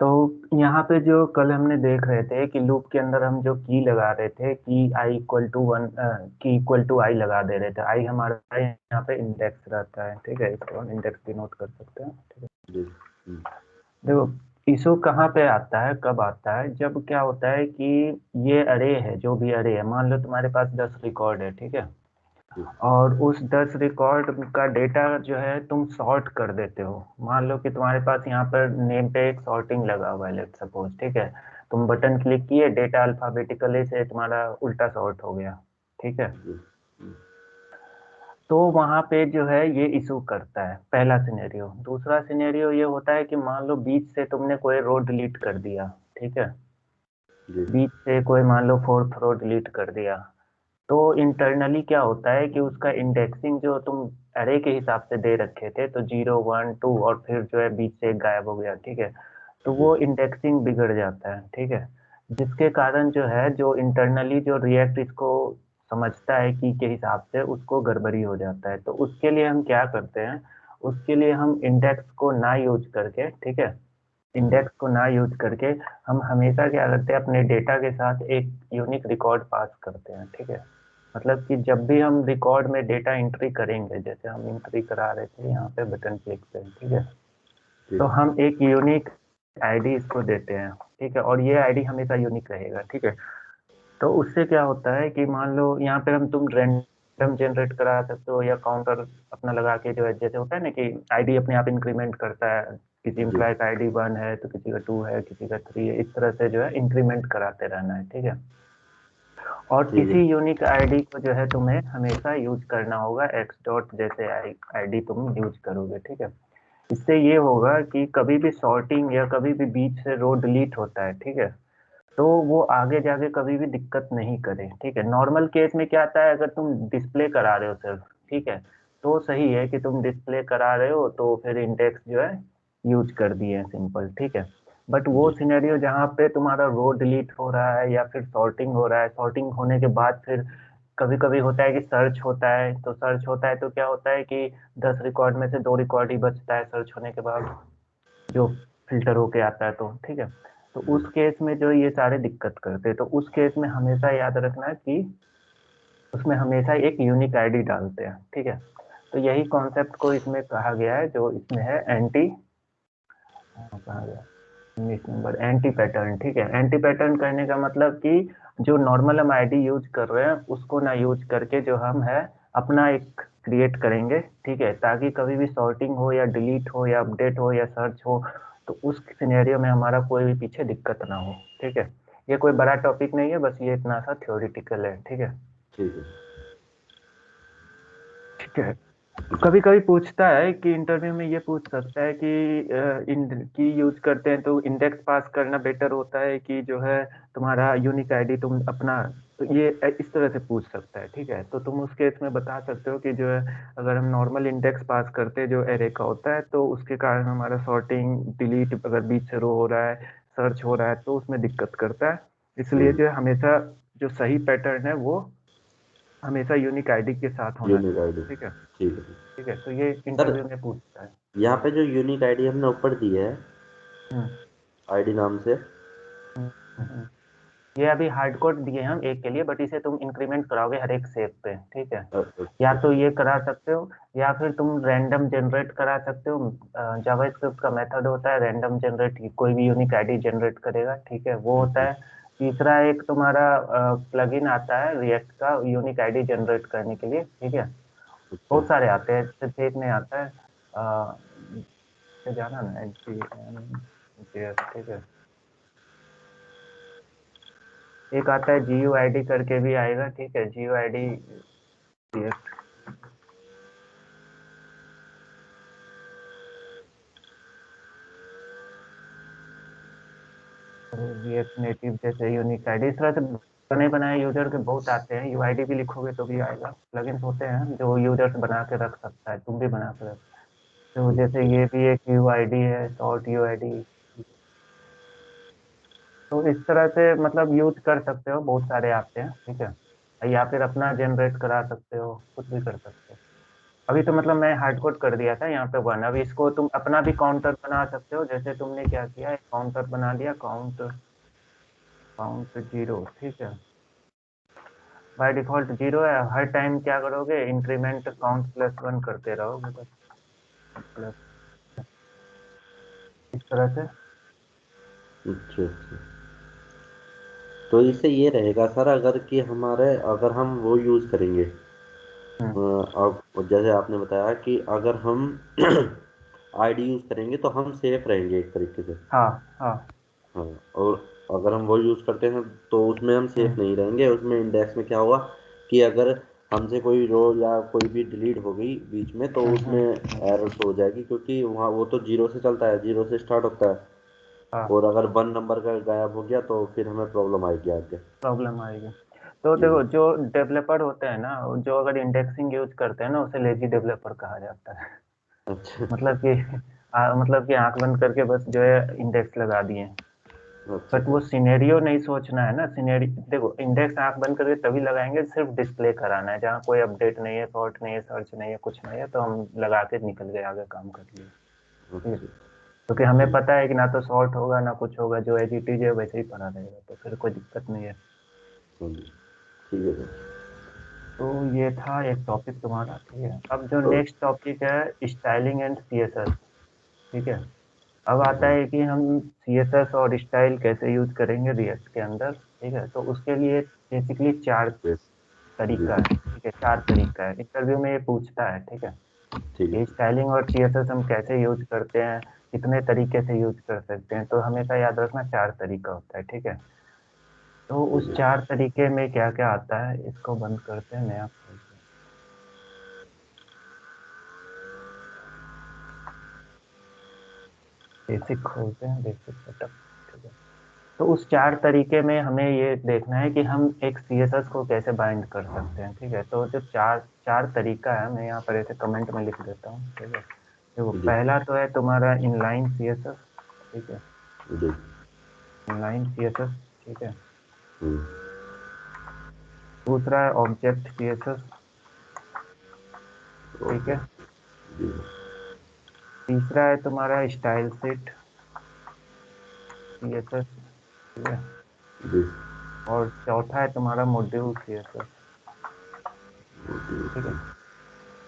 तो यहाँ पे जो कल हमने देख रहे थे कि लूप के अंदर हम जो की लगा रहे थे कि आई इक्वल टू वन, की इक्वल टू आई लगा दे रहे थे। आई हमारा यहाँ पे इंडेक्स रहता है, ठीक है, इसको हम इंडेक्स डिनोट कर सकते हैं, ठीक है। जी। देखो, इशू कहाँ पे आता है, कब आता है, जब क्या होता है कि ये अरे है, जो भी अरे है, मान लो तुम्हारे पास 10 रिकॉर्ड है, ठीक है। जी। और उस 10 रिकॉर्ड का डेटा जो है तुम सॉर्ट कर देते हो। मान लो कि तुम्हारे पास यहाँ पर नेम पे एक सॉर्टिंग लगा हुआ है, लेट्स सपोज, ठीक है। तुम बटन क्लिक किए, डेटा अल्फाबेटिकली से तुम्हारा उल्टा सॉर्ट हो गया, ठीक है। जी। हम्म। तो वहां पे जो है ये इशू करता है, पहला सिनेरियो। दूसरा सिनेरियो ये होता है कि मान लो बीच से तुमने कोई रो डिलीट कर दिया, ठीक है। जी। बीच से कोई मान लो फोर्थ रो डिलीट कर दिया, तो इंटरनली क्या होता है कि उसका इंडेक्सिंग जो तुम अरे के हिसाब से दे रखे थे, तो 0 1 2 और फिर जो है बीच से एक गायब हो गया, ठीक है। तो जी। वो इंडेक्सिंग बिगड़ जाता है, ठीक है। जिसके कारण जो है, जो इंटरनली जो रिएक्ट इसको समझता है की के हिसाब से, उसको गड़बड़ी हो जाता है। तो उसके लिए हम क्या करते हैं, उसके लिए हम इंडेक्स को ना यूज करके, ठीक है, हम्म। इंडेक्स को ना यूज करके हम हमेशा क्या करते हैं, अपने डेटा के साथ एक यूनिक रिकॉर्ड पास करते हैं, ठीक है। मतलब कि जब भी हम रिकॉर्ड में डेटा एंट्री करेंगे, जैसे हम एंट्री करा रहे थे यहाँ पे बटन क्लिक पे, ठीक है, जी। तो हम एक यूनिक आईडी इसको देते हैं, ठीक है। और ये आईडी हमेशा यूनिक रहेगा, ठीक है। तो उससे क्या होता है कि मान लो यहाँ पे हम तुम रैंडम जनरेट करा सकते हो, या काउंटर अपना लगा के जो है, जैसे होता है ना कि आईडी अपने आप इंक्रीमेंट करता है, किसी जी। एम्प्लॉय का आईडी 1 है तो किसी का 2 है, किसी का 3 है, इस तरह से जो है इंक्रीमेंट कराते रहना है, ठीक है। और ठीक है। किसी यूनिक आईडी को जो है तुम्हें हमेशा यूज करना होगा, एक्स डॉट जैसे आईडी तुम यूज करोगे, ठीक है। इससे ये होगा कि कभी भी सॉर्टिंग या कभी भी बीच से रो डिलीट होता है, ठीक है, तो वो आगे जाके कभी भी दिक्कत नहीं करे, ठीक है। नॉर्मल केस में क्या आता है, अगर तुम डिस्प्ले करा रहे हो सिर्फ, ठीक है, तो सही है कि तुम डिस्प्ले करा रहे हो, तो फिर इंडेक्स जो है यूज कर दिए, सिंपल, ठीक है। बट वो जी। सिनेरियो जहाँ पे तुम्हारा रो डिलीट हो रहा है या फिर सॉर्टिंग हो रहा है, सॉर्टिंग होने के बाद फिर कभी कभी होता है कि सर्च होता है, तो सर्च होता है तो क्या होता है कि 10 रिकॉर्ड में से 2 रिकॉर्ड ही बचता है सर्च होने के बाद, जो फिल्टर होके आता है, तो ठीक है। तो जी। उस केस में जो ये सारे दिक्कत करते हैं, तो उस केस में हमेशा याद रखना कि उसमें हमेशा एक यूनिक आईडी डालते हैं, ठीक है। तो यही कॉन्सेप्ट को इसमें कहा गया है, जो इसमें है एंटी, कहा गया 19 नंबर, एंटी पैटर्न, ठीक है। एंटी पैटर्न कहने का मतलब कि जो नॉर्मल हम आईडी यूज कर रहे हैं उसको ना यूज करके जो हम है अपना एक क्रिएट करेंगे, ठीक है, ताकि कभी भी सॉर्टिंग हो या डिलीट हो या अपडेट हो या सर्च हो, तो उस सिनेरियो में हमारा कोई भी पीछे दिक्कत ना हो, ठीक है। ये कोई बड़ा टॉपिक नहीं है, बस ये इतना सा थ्योरेटिकल है, ठीक है। ठीक है। ठीक है। कभी कभी पूछता है कि इंटरव्यू में ये पूछ सकता है कि इन की यूज करते हैं तो इंडेक्स पास करना बेटर होता है कि जो है तुम्हारा यूनिक आईडी तुम अपना, तो ये इस तरह से पूछ सकता है, ठीक है। तो तुम उस केस में बता सकते हो कि जो है, अगर हम नॉर्मल इंडेक्स पास करते हैं जो एरे का होता है, तो उसके कारण हमारा सॉर्टिंग डिलीट अगर बीच से रो हो रहा है, सर्च हो रहा है, तो उसमें दिक्कत करता है। इसलिए जो है हमेशा जो सही पैटर्न है वो हमेशा यूनिक आईडी के साथ होना यूनिक चाहिए, आईडी। ठीक है। ठीक है। ठीक है, तो ये सर, इंटरव्यू में पूछता है। यहाँ पे जो यूनिक आईडी हमने ऊपर दी है हम्म आईडी नाम से। हम्म, हम्म। ये अभी हार्ड कोड दिए हम एक के लिए, बट इसे तुम इंक्रीमेंट कराओगे हर एक सेव पे, ठीक है। या अच्छा। तो ये करा सकते हो, या फिर तुम रैंडम जनरेट करा सकते हो। जावास्क्रिप्ट का मेथड होता है रैंडम जनरेट, कोई भी यूनिक आईडी जनरेट करेगा, ठीक है, वो होता है। तीसरा एक तुम्हारा प्लगइन आता है रिएक्ट का यूनिक आईडी जनरेट करने के लिए, ठीक है। अच्छा। बहुत सारे आते हैं, सिर्फ एक नहीं आता है। पे जाना ना NPM, ठीक है। एक आता है GUID करके भी आएगा, ठीक है, GUID रिएक्ट, रिएक्ट नेटिव जैसे यूनिक आईडी, इस तरह से बने बनाए यूजर के बहुत आते हैं। यूआईडी भी लिखोगे तो भी आएगा। प्लगइन्स होते हैं जो यूजर्स बना के रख सकता है, तुम भी बना के रख, तो जैसे अच्छा। ये भी एक यूआईडी है, शॉर्ट यूआईडी। तो इस तरह से मतलब यूज कर सकते हो, बहुत सारे आते हैं, ठीक है। या फिर अपना जनरेट करा सकते हो, कुछ भी कर सकते हो। अभी तो मतलब मैं हार्ड कोड कर दिया था यहाँ पे 1। अब इसको तुम अपना भी काउंटर बना सकते हो, जैसे तुमने क्या किया, काउंटर बना दिया, काउंट 0, ठीक है। बाय डिफॉल्ट 0 है, हर टाइम क्या करोगे, इंक्रीमेंट काउंट +1 करते रहोगे बस, प्लस इस तरह से। अच्छा अच्छा। तो इससे ये रहेगा सर, अगर हम वो यूज करेंगे, हम्म, अब जैसे आपने बताया कि अगर हम आईडी यूज करेंगे तो हम सेफ रहेंगे एक तरीके से। हाँ हाँ। हाँ। और अगर हम वो यूज करते हैं तो उसमें हम सेफ हम्म नहीं रहेंगे। उसमें इंडेक्स में क्या होगा कि अगर हमसे कोई रो या कोई भी डिलीट हो गई बीच में तो उसमें हम्म। एरर शो हो जाएगी, क्योंकि वहाँ वो तो जीरो से चलता है, जीरो से स्टार्ट होता है। हाँ, और अगर 1 नंबर का गायब हो गया तो फिर हमें प्रॉब्लम आएगी आगे। प्रॉब्लम आएगी। तो जी। देखो, जो डेवलपर होते हैं ना, जो अगर इंडेक्सिंग यूज करते हैं ना, उसे लेजी डेवलपर कहा जाता है। अच्छा मतलब कि मतलब कि आंख बंद करके बस जो है इंडेक्स लगा दिए। अच्छा बट वो सिनेरियो नहीं सोचना है ना। सिनेरी देखो, इंडेक्स आंख बंद करके तभी लगाएंगे, सिर्फ डिस्प्ले कराना है, जहाँ कोई अपडेट नहीं है, फॉल्ट नहीं है, सर्च नहीं है, कुछ नहीं है, तो हम लगा के निकल गए, आगे काम कर लिए, ठीक है। अच्छा। क्योंकि हमें ठीक। पता है कि ना तो शॉर्ट होगा ना कुछ होगा, जो एज इट इज है वैसे ही पड़ा रहेगा, तो फिर कोई दिक्कत नहीं है। हाँ जी। ठीक है सर। तो ये था एक टॉपिक तुम्हारा, ठीक है। अब जो ओ, नेक्स्ट टॉपिक है, स्टाइलिंग एंड सीएसएस, ठीक है। अब आता हाँ। है कि हम सीएसएस और स्टाइल कैसे यूज करेंगे रिएक्ट के अंदर, ठीक है। तो उसके लिए बेसिकली 4 यस। जी। तरीका है, ठीक है, 4 तरीका है। इंटरव्यू में ये पूछता है, ठीक है, ठीक कि है। स्टाइलिंग और सीएसएस हम कैसे यूज करते हैं, कितने तरीके से यूज कर सकते हैं। तो हमेशा याद रखना 4 तरीका होता है, ठीक है। तो ठीक उस है। 4 तरीके में क्या क्या आता है, इसको बंद करते हैं, नया खोलते हैं। बेसिक खोलते हैं, बेसिक सेटअप, ठीक है। तो उस 4 तरीके में हमें ये देखना है कि हम एक सीएसएस को कैसे बाइंड कर सकते हैं, ठीक है। तो जो चार चार तरीका है, मैं यहाँ पर ऐसे कमेंट में लिख देता हूँ, ठीक है। देखो, जी। पहला तो है तुम्हारा इनलाइन सीएसएस, ठीक है, जी। इनलाइन सीएसएस, ठीक है। हम्म। दूसरा है ऑब्जेक्ट सीएसएस, ठीक ओके। है। जी। तीसरा है तुम्हारा स्टाइल सेट सीएसएस, ठीक है। जी। और चौथा है तुम्हारा मॉड्यूल सीएसएस, ठीक है।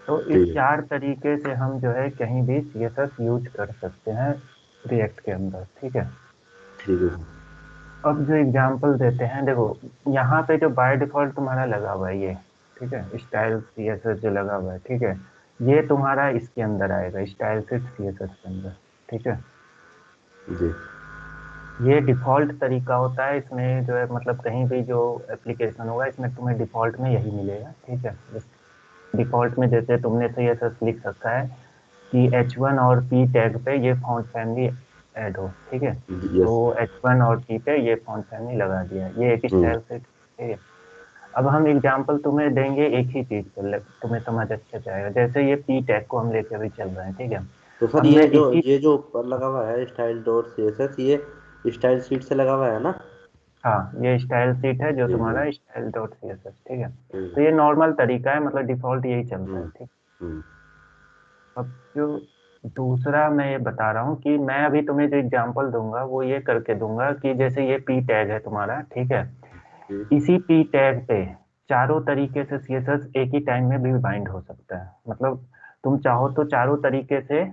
तो इस ठीक है। 4 तरीके से हम जो है कहीं भी सीएसएस यूज कर सकते हैं रिएक्ट के अंदर, ठीक है। ठीक है। अब जो एग्जांपल देते हैं, देखो, यहाँ पे जो बाय डिफॉल्ट तुम्हारा लगा हुआ है ये, ठीक है, स्टाइल सीएसएस जो लगा हुआ है, ठीक है, ये तुम्हारा इसके अंदर आएगा, स्टाइल सेट सीएसएस के अंदर, ठीक है। जी। ये डिफॉल्ट तरीका होता है, इसमें जो है मतलब कहीं भी जो एप्लीकेशन होगा, इसमें तुम्हें डिफॉल्ट में यही मिलेगा, ठीक है। डिफॉल्ट में जैसे तुमने सीएसएस लिख रखा है कि H1 और P टैग पे ये फॉन्ट फैमिली ऐड हो, ठीक है। यस। तो H1 और P पे ये फॉन्ट फैमिली लगा दिया, ये एक हम्म। स्टाइल सेट, ठीक है। अब हम एग्जांपल तुम्हें देंगे एक ही चीज पर, तुम्हें समझ अच्छे से आएगा। जैसे ये P टैग को हम लेके भी चल रहे हैं, ठीक है। तो अब सर मैं इसी, ये जो ऊपर लगा हुआ है style dot C S S, ये स्टाइल शीट से लगा हुआ है ना? हाँ, ये स्टाइल सीट है जो ठीक है। तुम्हारा style dot C S S, ठीक है। ठीक तो है। ये नॉर्मल तरीका है, मतलब डिफॉल्ट यही चलता है, हम्म। ठीक। हम्म। अब जो दूसरा मैं ये बता रहा हूँ कि मैं अभी तुम्हें जो एग्जांपल दूंगा वो ये करके दूंगा कि जैसे ये पी टैग है तुम्हारा, ठीक है। जी। इसी पी टैग पे चारों तरीके से सीएसएस एक ही टाइम में भी बाइंड हो सकता है। मतलब तुम चाहो तो चारों तरीके से,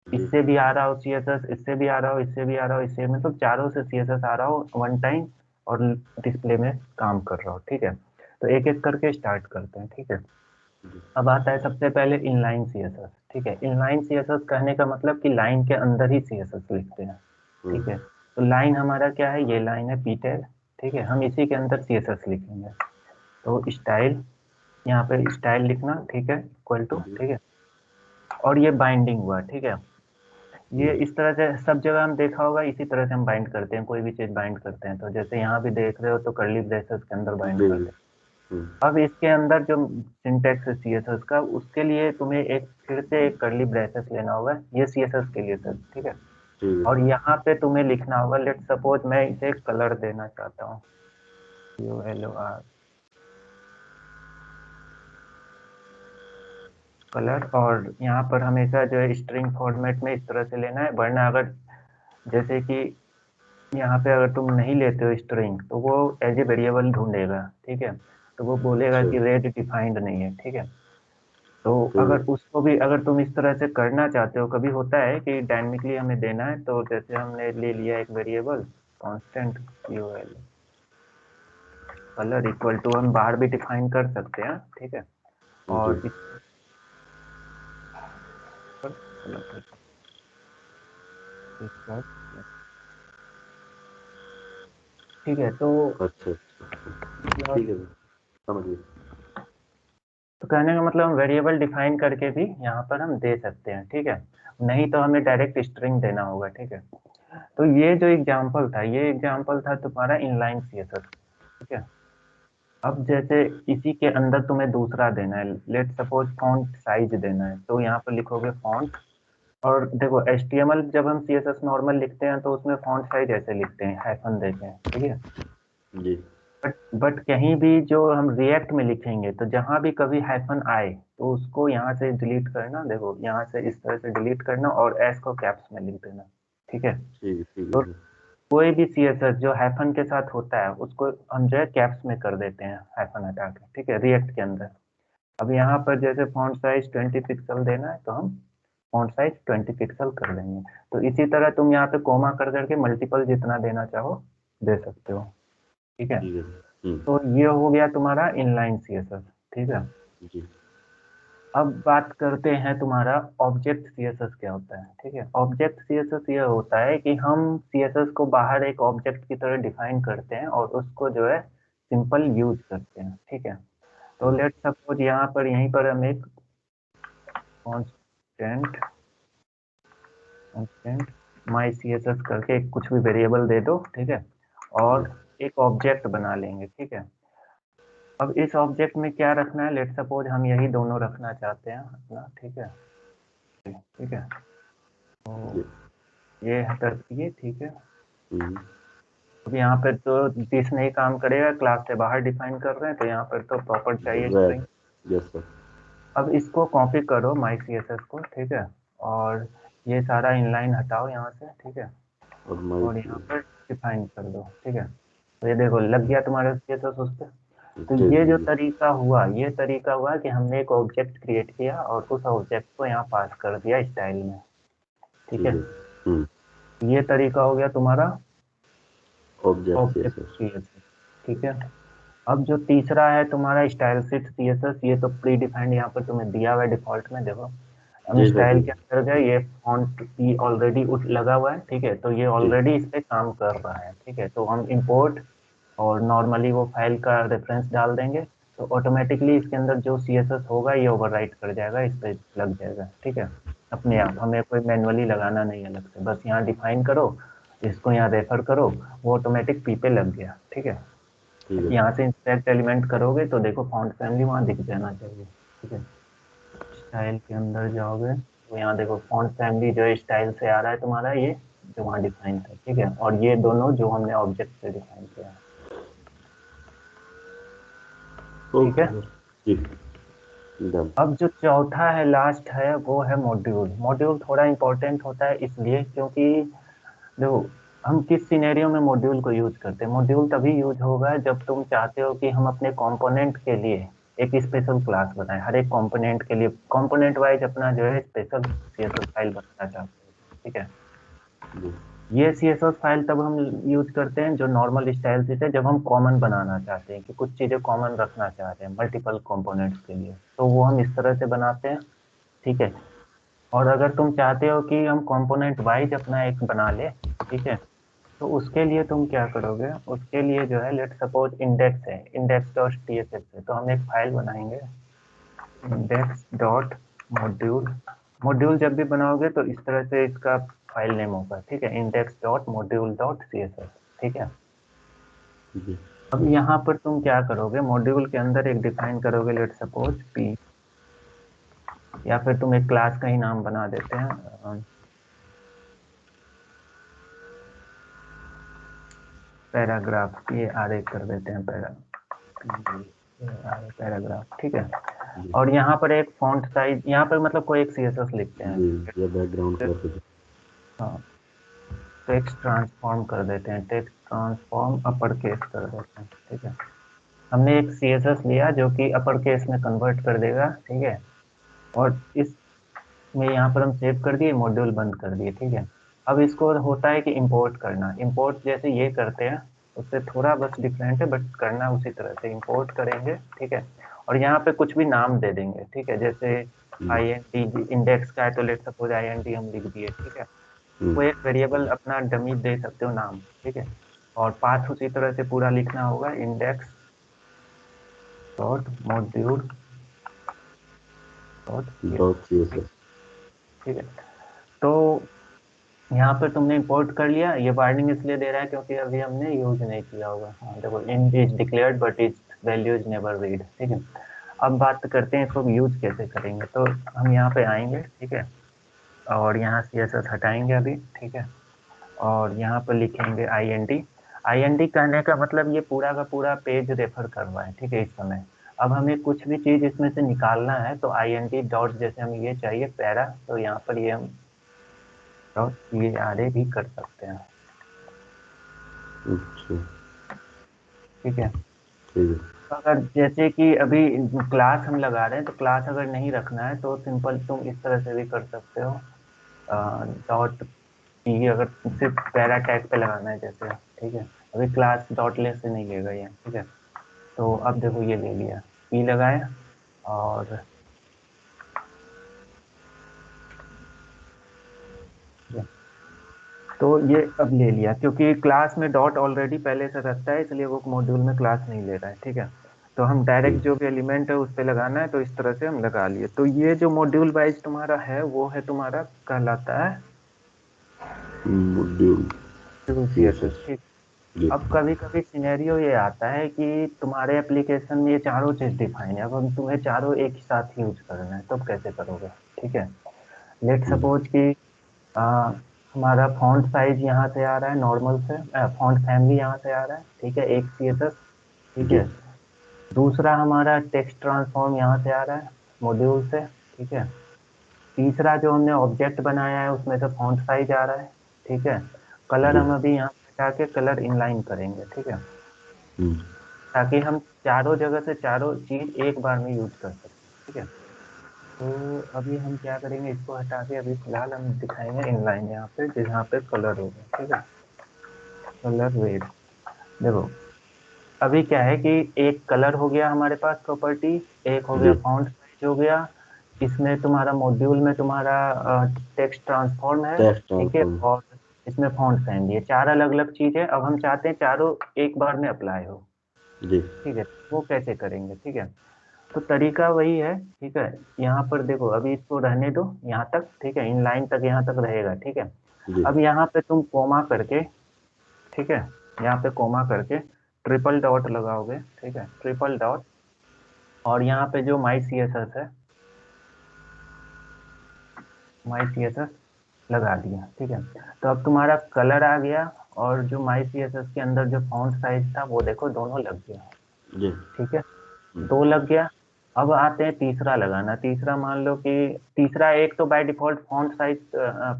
जी। इससे भी आ रहा हो सीएसएस, इससे भी आ रहा हो, इससे भी आ रहा हो, इससे, मतलब चारों से सीएसएस आ रहा हो वन टाइम, और डिस्प्ले में काम कर रहा हो, ठीक है। तो एक एक करके स्टार्ट करते हैं, ठीक है। जी। अब आता है सबसे पहले इनलाइन सीएसएस, ठीक है। इनलाइन सीएसएस कहने का मतलब कि लाइन के अंदर ही सीएसएस लिखते हैं, ठीक है। तो लाइन हमारा क्या है, ये लाइन है पी टैग, ठीक है, हम इसी के अंदर सीएसएस लिखेंगे। तो स्टाइल, यहाँ पे स्टाइल लिखना, ठीक है, इक्वल टू, जी। ठीक है। और ये बाइंडिंग हुआ, ठीक है। ये जी। इस तरह से सब जगह हम देखा होगा, इसी तरह से हम बाइंड करते हैं, कोई भी चीज बाइंड करते हैं। तो जैसे यहाँ भी देख रहे हो, तो कर्ली ब्रेसेस के अंदर बाइंड जी। करते हैं। हम्म। अब इसके अंदर जो सिंटेक्स है सीएसएस का, उसके लिए तुम्हें एक फिर से एक कर्ली ब्रेसेस लेना होगा, ये सीएसएस के लिए सर, ठीक है। ठीक और है। यहाँ पे तुम्हें लिखना होगा, लेट सपोज मैं इसे कलर देना चाहता हूँ, ULOR, कलर, और यहाँ पर हमेशा जो है स्ट्रिंग फॉर्मेट में इस तरह से लेना है, वरना अगर जैसे कि यहाँ पे अगर तुम नहीं लेते हो स्ट्रिंग तो वो एज ए वेरिएबल ढूंढेगा, ठीक है, तो वो बोलेगा अच्छा। कि रेड डिफाइंड नहीं है, ठीक है। तो तो अगर उसको भी अगर तुम इस तरह से करना चाहते हो, कभी होता है कि डायनेमिकली हमें देना है, तो जैसे हमने ले लिया एक variable constant QL colour equal to, हम बाहर भी डिफाइन कर सकते हैं, ठीक है, जी। और इस पर कलर ठीक है। तो अच्छा ठीक है, समझ गए। तो कहने का मतलब हम वेरिएबल डिफाइन करके भी यहाँ पर हम दे सकते हैं, ठीक है, नहीं तो हमें डायरेक्ट स्ट्रिंग देना होगा, ठीक है। तो ये जो एग्जांपल था, ये एग्जांपल था तुम्हारा इनलाइन सीएसएस, ठीक है। अब जैसे इसी के अंदर तुम्हें दूसरा देना है, लेट सपोज फॉन्ट साइज देना है, तो यहाँ पर लिखोगे फॉन्ट, और देखो HTML जब हम CSS नॉर्मल लिखते हैं तो उसमें फॉन्ट साइज ऐसे लिखते हैं, हाइफन देते हैं, ठीक है। जी। बट कहीं भी जो हम रिएक्ट में लिखेंगे तो जहां भी कभी हाइफन आए तो उसको यहाँ से डिलीट करना, देखो यहाँ से इस तरह से डिलीट करना और एस को कैप्स में लिख देना, ठीक है। ठीक तो है। कोई भी CSS जो हाइफन के साथ होता है उसको हम जो है कैप्स में कर देते हैं, हाइफन हटा के, ठीक है, रिएक्ट के अंदर। अब यहाँ पर जैसे फॉन्ट साइज 20 पिक्सल देना है तो हम फॉन्ट साइज 20 पिक्सल कर देंगे। तो इसी तरह तुम यहाँ पे कोमा कर करके मल्टीपल जितना देना चाहो दे सकते हो, ठीक है। ठीक है। तो ये हो गया तुम्हारा इनलाइन CSS, ठीक है। जी। अब बात करते हैं तुम्हारा ऑब्जेक्ट CSS क्या होता है, ठीक है। ऑब्जेक्ट CSS ये होता है कि हम CSS को बाहर एक ऑब्जेक्ट की तरह डिफाइन करते हैं और उसको जो है सिंपल यूज करते हैं, ठीक है। तो लेट सपोज यहाँ पर यहीं पर हम एक कांस्टेंट कांस्टेंट माई CSS करके एक कुछ भी वेरिएबल दे दो, ठीक है, और एक ऑब्जेक्ट बना लेंगे, ठीक है। अब इस ऑब्जेक्ट में क्या रखना है, लेट सपोज हम यही दोनों रखना चाहते हैं अपना, ठीक है, ठीक है। तो जी। ये हटा दिए, ठीक है। हम्म। अब यहाँ पर तो दिस नहीं काम करेगा, क्लास से बाहर डिफाइन कर रहे हैं, तो यहाँ पर तो प्रॉपर चाहिए स्ट्रिंग। Yes sir. अब इसको कॉपी करो माई CSS को, ठीक है, और ये सारा इनलाइन हटाओ यहाँ से, ठीक है, और माई और यहाँ पर डिफाइन कर दो, ठीक है। तो ये देखो लग गया तुम्हारा CSS उस पर। तो जी ये जी जो जी। तरीका हुआ, ये तरीका हुआ कि हमने एक ऑब्जेक्ट क्रिएट किया और उस ऑब्जेक्ट को यहाँ पास कर दिया स्टाइल में, ठीक ठीक है। है। हम्म। ये तरीका हो गया तुम्हारा ऑब्जेक्ट ऑब्जेक्ट सीएसएस। CSS, ठीक है। अब जो तीसरा है तुम्हारा स्टाइल शीट CSS, ये तो प्री डिफाइंड यहाँ पर तुम्हें दिया हुआ है डिफॉल्ट में, देखो हम जी सर स्टाइल जी। के अंदर गए, ये फॉन्ट की ऑलरेडी लगा हुआ है, ठीक है, तो ये जी ऑलरेडी इस पे काम कर रहा है, ठीक है। तो हम इंपोर्ट और नॉर्मली वो फाइल का रेफरेंस डाल देंगे, तो ऑटोमेटिकली इसके अंदर जो CSS होगा ये ओवरराइट कर जाएगा, इस पे लग जाएगा, ठीक है, अपने आप, हमें कोई मैनुअली लगाना नहीं अलग से, बस यहाँ डिफाइन करो, इसको यहाँ रेफर करो, वो ऑटोमेटिक पी पे लग गया, ठीक है। ठीक है। यहाँ से इंस्पेक्ट एलिमेंट करोगे तो देखो फॉन्ट फैमिली वहाँ दिख जाना चाहिए, ठीक है। स्टाइल के अंदर जाओगे तो यहाँ देखो फॉन्ट फैमिली जो है स्टाइल से आ रहा है तुम्हारा, ये जो वहाँ डिफाइन था, ठीक है, और ये दोनों जो हमने ऑब्जेक्ट से डिफाइन किया है, ठीक है। Okay sir. जी। डन। अब जो चौथा है, लास्ट है, वो है मॉड्यूल। मॉड्यूल थोड़ा इंपॉर्टेंट होता है इसलिए क्योंकि देखो हम किस सिनेरियो में मॉड्यूल को यूज करते हैं, मॉड्यूल तभी यूज होगा जब तुम चाहते हो कि हम अपने कंपोनेंट के लिए एक स्पेशल क्लास बनाएं, हर एक कंपोनेंट के लिए कंपोनेंट वाइज अपना जो है स्पेशल CSS फाइल बनाना चाहते हो, ठीक है। जी। ये CSS फाइल तब हम यूज करते हैं जो नॉर्मल स्टाइल से जब हम कॉमन बनाना चाहते हैं कि कुछ चीजें कॉमन रखना चाहते हैं मल्टीपल कंपोनेंट्स के लिए, तो वो हम इस तरह से बनाते हैं, ठीक है। और अगर तुम चाहते हो कि हम कंपोनेंट वाइज अपना एक बना ले, ठीक है, तो उसके लिए तुम क्या करोगे, उसके लिए जो है लेट सपोज इंडेक्स है, इंडेक्स डॉट TSS है, तो हम एक फाइल बनाएंगे इंडेक्स डॉट मॉड्यूल। मॉड्यूल जब भी बनाओगे तो इस तरह से इसका फाइल नेम होगा, ठीक है, index dot module dot CSS, ठीक है। जी। अब यहाँ पर तुम क्या करोगे, मॉड्यूल के अंदर एक डिफाइन करोगे लेट सपोज P, या फिर तुम एक क्लास का ही नाम बना देते हैं, पैराग्राफ, ये आर कर देते हैं पैराग्राफ, ठीक है। जी और यहाँ पर एक फॉन्ट साइज, यहाँ पर मतलब कोई एक CSS लिखते हैं, जी, ये बैकग्राउंड कलर पे। हाँ, टेक्स्ट ट्रांसफॉर्म कर देते हैं, टेक्स्ट ट्रांसफॉर्म अपर केस कर देते हैं, ठीक है। हमने एक CSS लिया जो कि अपर केस में कन्वर्ट कर देगा, ठीक है। और इसमें यहाँ पर हम सेव कर दिए, मॉड्यूल बंद कर दिए, ठीक है। अब इसको होता है कि इंपोर्ट करना, इंपोर्ट जैसे ये करते हैं उससे थोड़ा बस डिफरेंट है, बट करना उसी तरह से, इंपोर्ट करेंगे, ठीक है। और यहाँ पे कुछ भी नाम दे देंगे, ठीक है। जैसे INT इंडेक्स का है तो लेट सपोज INT हम लिख दिए, ठीक है। कोई एक वेरिएबल अपना डमी दे सकते हो नाम, ठीक है। और पाथ उसी तरह से पूरा लिखना होगा, index dot module dot dot CSS, CSS। ठीक है। तो यहाँ पर तुमने इंपोर्ट कर लिया, ये वार्निंग इसलिए दे रहा है क्योंकि अभी हमने यूज नहीं किया होगा। हाँ देखो, in is declared but is value is never read, ठीक है। अब बात करते हैं इसको यूज कैसे करेंगे। तो हम यहाँ पे आएंगे, ठीक है, और यहाँ CSS हटाएंगे अभी, ठीक है। और यहाँ पर लिखेंगे INT। INT कहने का मतलब ये पूरा का पूरा पेज रेफर कर रहा है, ठीक है, इस समय। अब हमें कुछ भी चीज इसमें से निकालना है तो INT डॉट, जैसे हमें ये चाहिए पैरा, तो यहाँ पर ये हम डॉट ये आरे भी कर सकते हैं, अच्छा, ठीक है। ठीक है। तो अगर जैसे कि अभी क्लास हम लगा रहे हैं तो क्लास अगर नहीं रखना है तो सिंपल तुम इस तरह से भी कर सकते हो, डॉट पी, अगर सिर्फ पैरा टैग पे लगाना है जैसे, ठीक है। अभी क्लास डॉटलेस से नहीं लेगा ये, ठीक है। तो अब देखो ये ले लिया, पी लगाया, और तो ये अब ले लिया, क्योंकि क्लास में डॉट ऑलरेडी पहले से रखता है इसलिए वो मॉड्यूल में क्लास नहीं ले रहा है, ठीक है। तो हम डायरेक्ट जो भी एलिमेंट है उस पे लगाना है, तो इस तरह से हम लगा लिए। तो ये जो मॉड्यूल वाइज तुम्हारा है वो है तुम्हारा कहलाता है मॉड्यूल CSS, CSS। ठीक। जी अब कभी कभी सिनेरियो ये आता है कि तुम्हारे एप्लीकेशन में ये चारों चीज डिफाइन है, अब हम तुम्हें चारों एक ही साथ यूज करना है, तो अब कैसे करोगे, ठीक है। लेट जी सपोज कि आ, हमारा फॉन्ट साइज यहाँ से आ रहा है नॉर्मल से, फॉन्ट फैमिली यहाँ से आ रहा है, ठीक है, एक CSS, ठीक जी है। दूसरा हमारा टेक्स्ट ट्रांसफॉर्म यहाँ से आ रहा है मॉड्यूल से, ठीक है। तीसरा जो हमने ऑब्जेक्ट बनाया है उसमें से फॉन्ट साइज आ रहा है, ठीक है। कलर जी। हम अभी यहाँ पे हटा के कलर इनलाइन करेंगे, ठीक है, हम्म, ताकि हम चारों जगह से चारों चीज एक बार में यूज कर सकें, ठीक है। तो अभी हम क्या करेंगे, इसको हटा के अभी फिलहाल हम दिखाएंगे इनलाइन यहाँ पे, जहाँ पे कलर होगा, ठीक है। कलर वेट, देखो अभी क्या है कि एक कलर हो गया हमारे पास प्रॉपर्टी, एक हो गया जी। फॉन्ट साइज हो गया, इसमें तुम्हारा मॉड्यूल में तुम्हारा टेक्स्ट ट्रांसफॉर्म है, टेक्स्ट ठीक है, ट्रांसफॉर्म। और इसमें फॉन्ट फैमिली है, चार अलग अलग चीज है। अब हम चाहते हैं चारों एक बार में अप्लाई हो, जी ठीक है। वो कैसे करेंगे, ठीक है। तो तरीका वही है, ठीक है। यहाँ पर देखो अभी इसको रहने दो यहाँ तक, ठीक है, इन लाइन तक यहाँ तक रहेगा, ठीक है। जी अब यहाँ पे तुम कोमा करके, ठीक है, यहाँ पे कोमा करके ट्रिपल डॉट लगाओगे, ठीक है, ट्रिपल डॉट, और यहाँ पे जो माई CSS है, माई CSS लगा दिया, ठीक है। तो अब तुम्हारा कलर आ गया, और जो माई CSS के अंदर जो फॉन्ट साइज था वो देखो दोनों लग गया, जी। ठीक है, दो लग गया। अब आते हैं तीसरा लगाना, तीसरा मान लो कि तीसरा एक तो by default font size,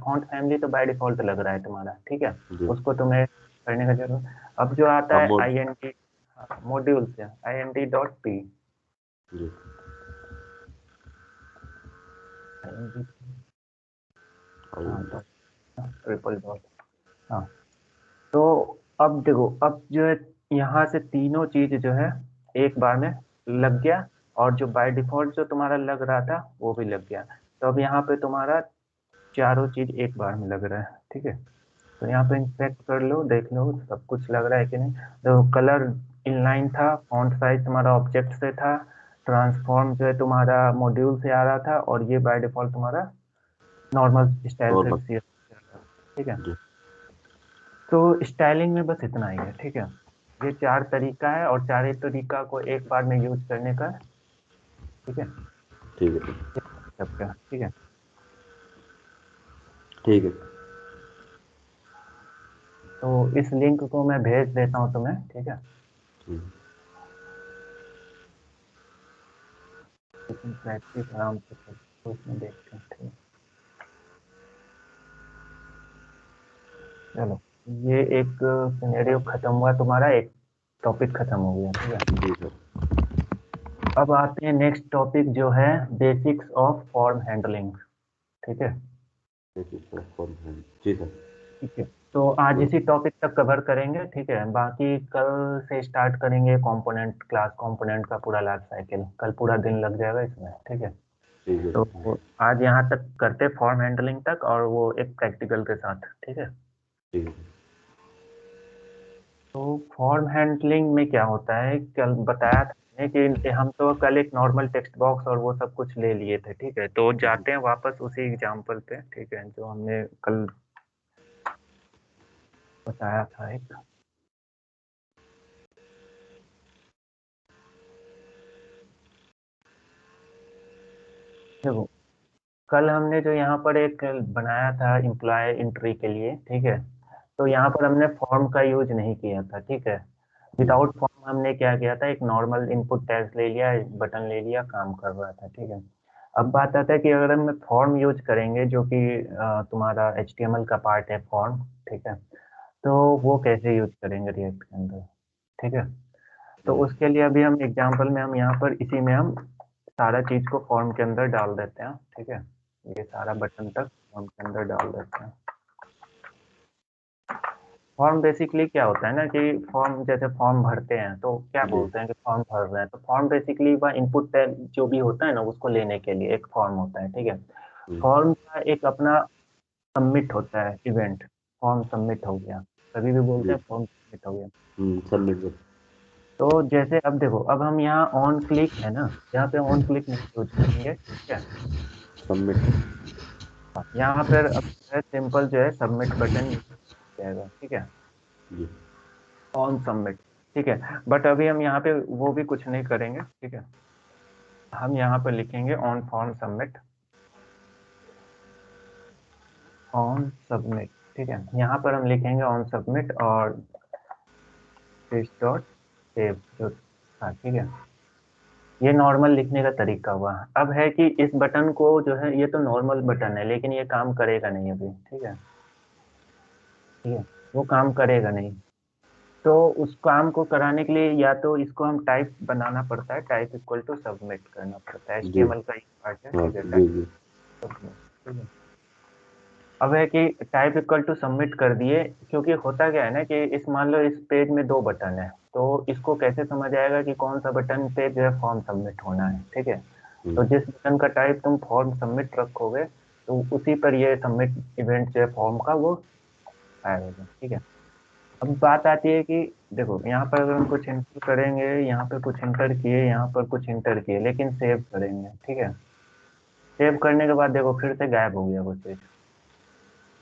font family तो बाय डिफॉल्ट लग रहा है तुम्हारा, ठीक है, जी। उसको तुम्हें करने का जरूरत। अब जो आता अब है मोड। INT मॉड्यूल से, INT डॉट पी, जी। हाँ आइए। डॉट, ट्रिपल डॉट, हाँ। तो अब देखो, अब जो है यहाँ से तीनों चीज जो है एक बार में लग गया, और जो बाय डिफॉल्ट जो तुम्हारा लग रहा था वो भी लग गया। तो अब यहाँ पे तुम्हारा चारों चीज एक बार में लग रहा है, ठीक है। तो यहाँ पे इंस्पेक्ट कर लो, देख लो सब कुछ लग रहा है कि नहीं। तो कलर इनलाइन था, फॉन्ट साइज तुम्हारा ऑब्जेक्ट से था, ट्रांसफॉर्म जो है तुम्हारा मॉड्यूल से आ रहा था, और ये बाय डिफॉल्ट तुम्हारा नॉर्मल स्टाइल से नॉर्मल। ठीक है। जी। तो स्टाइलिंग में बस इतना ही है, ठीक है। ये चार तरीका है, और चारे तरीका को एक बार में यूज करने का, ठीक है, ठीक है। सबका, ठीक है। ठीक है। तो इस लिंक को मैं भेज देता हूँ तुम्हें, ठीक है। ठीक। लेकिन प्रैक्टिस आराम से तो उसमें देखते हैं। ठीक, चलो ये एक सिनेरियो खत्म हुआ, तुम्हारा एक टॉपिक खत्म हो गया। ठीक है, जी सर। अब आते हैं नेक्स्ट टॉपिक जो है बेसिक्स ऑफ फॉर्म हैंडलिंग। ठीक है, जी सर। ठीक है, तो आज इसी टॉपिक तक कवर करेंगे। ठीक है, बाकी कल से स्टार्ट करेंगे कंपोनेंट, क्लास कंपोनेंट का पूरा लाइफ साइकिल। कल पूरा दिन लग जाएगा इसमें। ठीक है, ठीक है सर। तो आज यहाँ तक करते फॉर्म हैंडलिंग तक, और वो एक प्रैक्टिकल के साथ। ठीक है, ठीक है। तो फॉर्म हैंडलिंग में क्या होता है, कल बताया था मैंने कि हम तो कल एक नॉर्मल टेक्स्ट बॉक्स और वो सब कुछ ले लिए थे। ठीक है, तो जाते हैं वापस उसी एग्जांपल पे। ठीक है, जो हमने कल बताया था एक। देखो, कल हमने जो यहाँ पर एक बनाया था एम्प्लॉय एंट्री के लिए। ठीक है, तो यहाँ पर हमने फॉर्म का यूज नहीं किया था। ठीक है, विदाउट फॉर्म हमने क्या किया था, एक नॉर्मल इनपुट टैग्स ले लिया, बटन ले लिया, काम कर रहा था। ठीक है, अब बात आता है कि अगर हम फॉर्म यूज करेंगे, जो कि तुम्हारा HTML का पार्ट है फॉर्म। ठीक है, तो वो कैसे यूज करेंगे रिएक्ट के अंदर। ठीक है, तो जी उसके लिए अभी हम एग्जांपल में हम यहाँ पर इसी में हम सारा चीज को फॉर्म के अंदर डाल देते हैं। ठीक है, ये सारा बटन तक फॉर्म के अंदर डाल देते हैं। फॉर्म बेसिकली क्या होता है ना कि फॉर्म, जैसे फॉर्म भरते हैं तो क्या जी। बोलते हैं कि फॉर्म भर रहे हैं, तो फॉर्म बेसिकली वह इनपुट टैग जो भी होता है ना, उसको लेने के लिए एक फॉर्म होता है। ठीक है, फॉर्म का एक अपना सबमिट होता है इवेंट, फॉर्म सबमिट हो गया, कभी भी बोलते जी। हैं फॉर्म सबमिट हो गया। सबमिट कर। तो जैसे अब देखो, अब हम यहाँ ऑन क्लिक है ना, यहाँ पे ऑन क्लिक नहीं यूज करेंगे। ठीक है, सबमिट। यहाँ पर अब जो है सिंपल जो है सबमिट बटन जाएगा। ठीक है, जी। On submit. ठीक है, बट अभी हम यहाँ पे वो भी कुछ नहीं करेंगे। ठीक है, हम यहाँ पर लिखेंगे on form submit, on submit. ठीक है, यहाँ पर हम लिखेंगे ऑन सबमिट और डॉट सेव जो था। ठीक है, ये नॉर्मल लिखने का तरीका हुआ। अब है कि इस बटन को जो है, ये तो नॉर्मल बटन है लेकिन ये काम करेगा नहीं अभी। ठीक है, ठीक है, वो काम करेगा नहीं। तो उस काम को कराने के लिए या तो इसको हम टाइप बनाना पड़ता है, टाइप इक्वल टू सबमिट करना पड़ता है, जी। HTML का एक पार्ट है। हाँ ठीक है, जी जी। सबमिट। ठीक है, अब है कि टाइप इक्वल टू सबमिट कर दिए, क्योंकि होता क्या है ना कि इस मान लो इस पेज में दो बटन है, तो इसको कैसे समझ आएगा कि कौन सा बटन पे जो है फॉर्म सबमिट होना है। ठीक है, तो जिस बटन का टाइप तुम फॉर्म सबमिट रखोगे, तो उसी पर ये सबमिट इवेंट जो है फॉर्म का वो आएगा। ठीक है, अब बात आती है कि देखो, यहाँ पर अगर हम कुछ इंटर करेंगे, यहाँ पे कुछ इंटर किए, यहाँ पर कुछ इंटर किए, लेकिन सेव करेंगे। ठीक है, सेव करने के बाद देखो फिर से गायब हो गया वो पेज,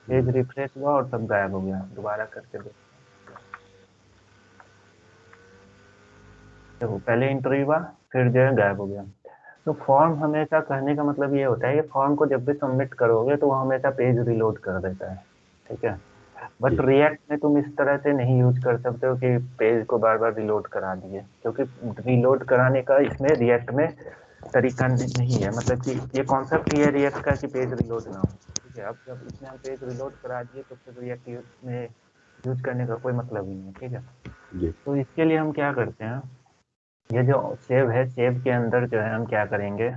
पेज रिफ्रेश हुआ और सब गायब हो गया। दोबारा करके देखो, देखो पहले इंटर हुआ, फिर जो है गायब हो गया। तो फॉर्म हमेशा कहने का मतलब ये होता है कि फॉर्म को जब भी सबमिट करोगे तो वो हमेशा पेज रिलोड कर देता है। ठीक है, बट जी। रिएक्ट में तुम इस तरह से नहीं यूज कर सकते हो कि पेज को बार बार रिलोड करा दिए, क्योंकि रिलोड कराने का इसमें रिएक्ट में तरीका नहीं है। मतलब कि ये कॉन्सेप्ट ही है रिएक्ट का कि पेज रिलोड ना हो। ठीक है, अब जब इसमें हम पेज रिलोड करा दिए तो फिर रिएक्ट में यूज करने का कोई मतलब ही नहीं है। ठीक है, जी। तो इसके लिए हम क्या करते हैं, ये जो सेव है, सेव के अंदर जो है हम क्या करेंगे,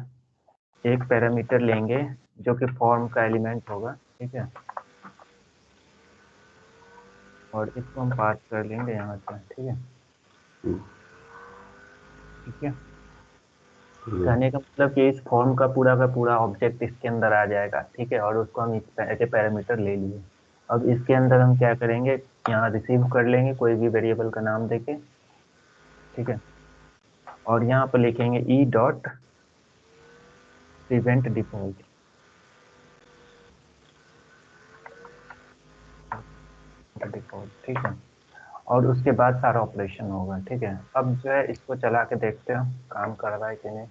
एक पैरामीटर लेंगे जो कि फॉर्म का एलिमेंट होगा। ठीक है, और इसको हम पास कर लेंगे यहाँ से। ठीक है, ठीक है, कहने का मतलब कि इस फॉर्म का पूरा ऑब्जेक्ट इसके अंदर आ जाएगा। ठीक है, और उसको हम ऐसे पैरामीटर ले लिए। अब इसके अंदर हम क्या करेंगे, यहाँ रिसीव कर लेंगे कोई भी वेरिएबल का नाम देके। ठीक है, और यहाँ पर लिखेंगे E dot prevent default default. ठीक है, और उसके बाद सारा ऑपरेशन होगा। ठीक है, अब जो है इसको चला के देखते हैं काम कर रहा है कि नहीं।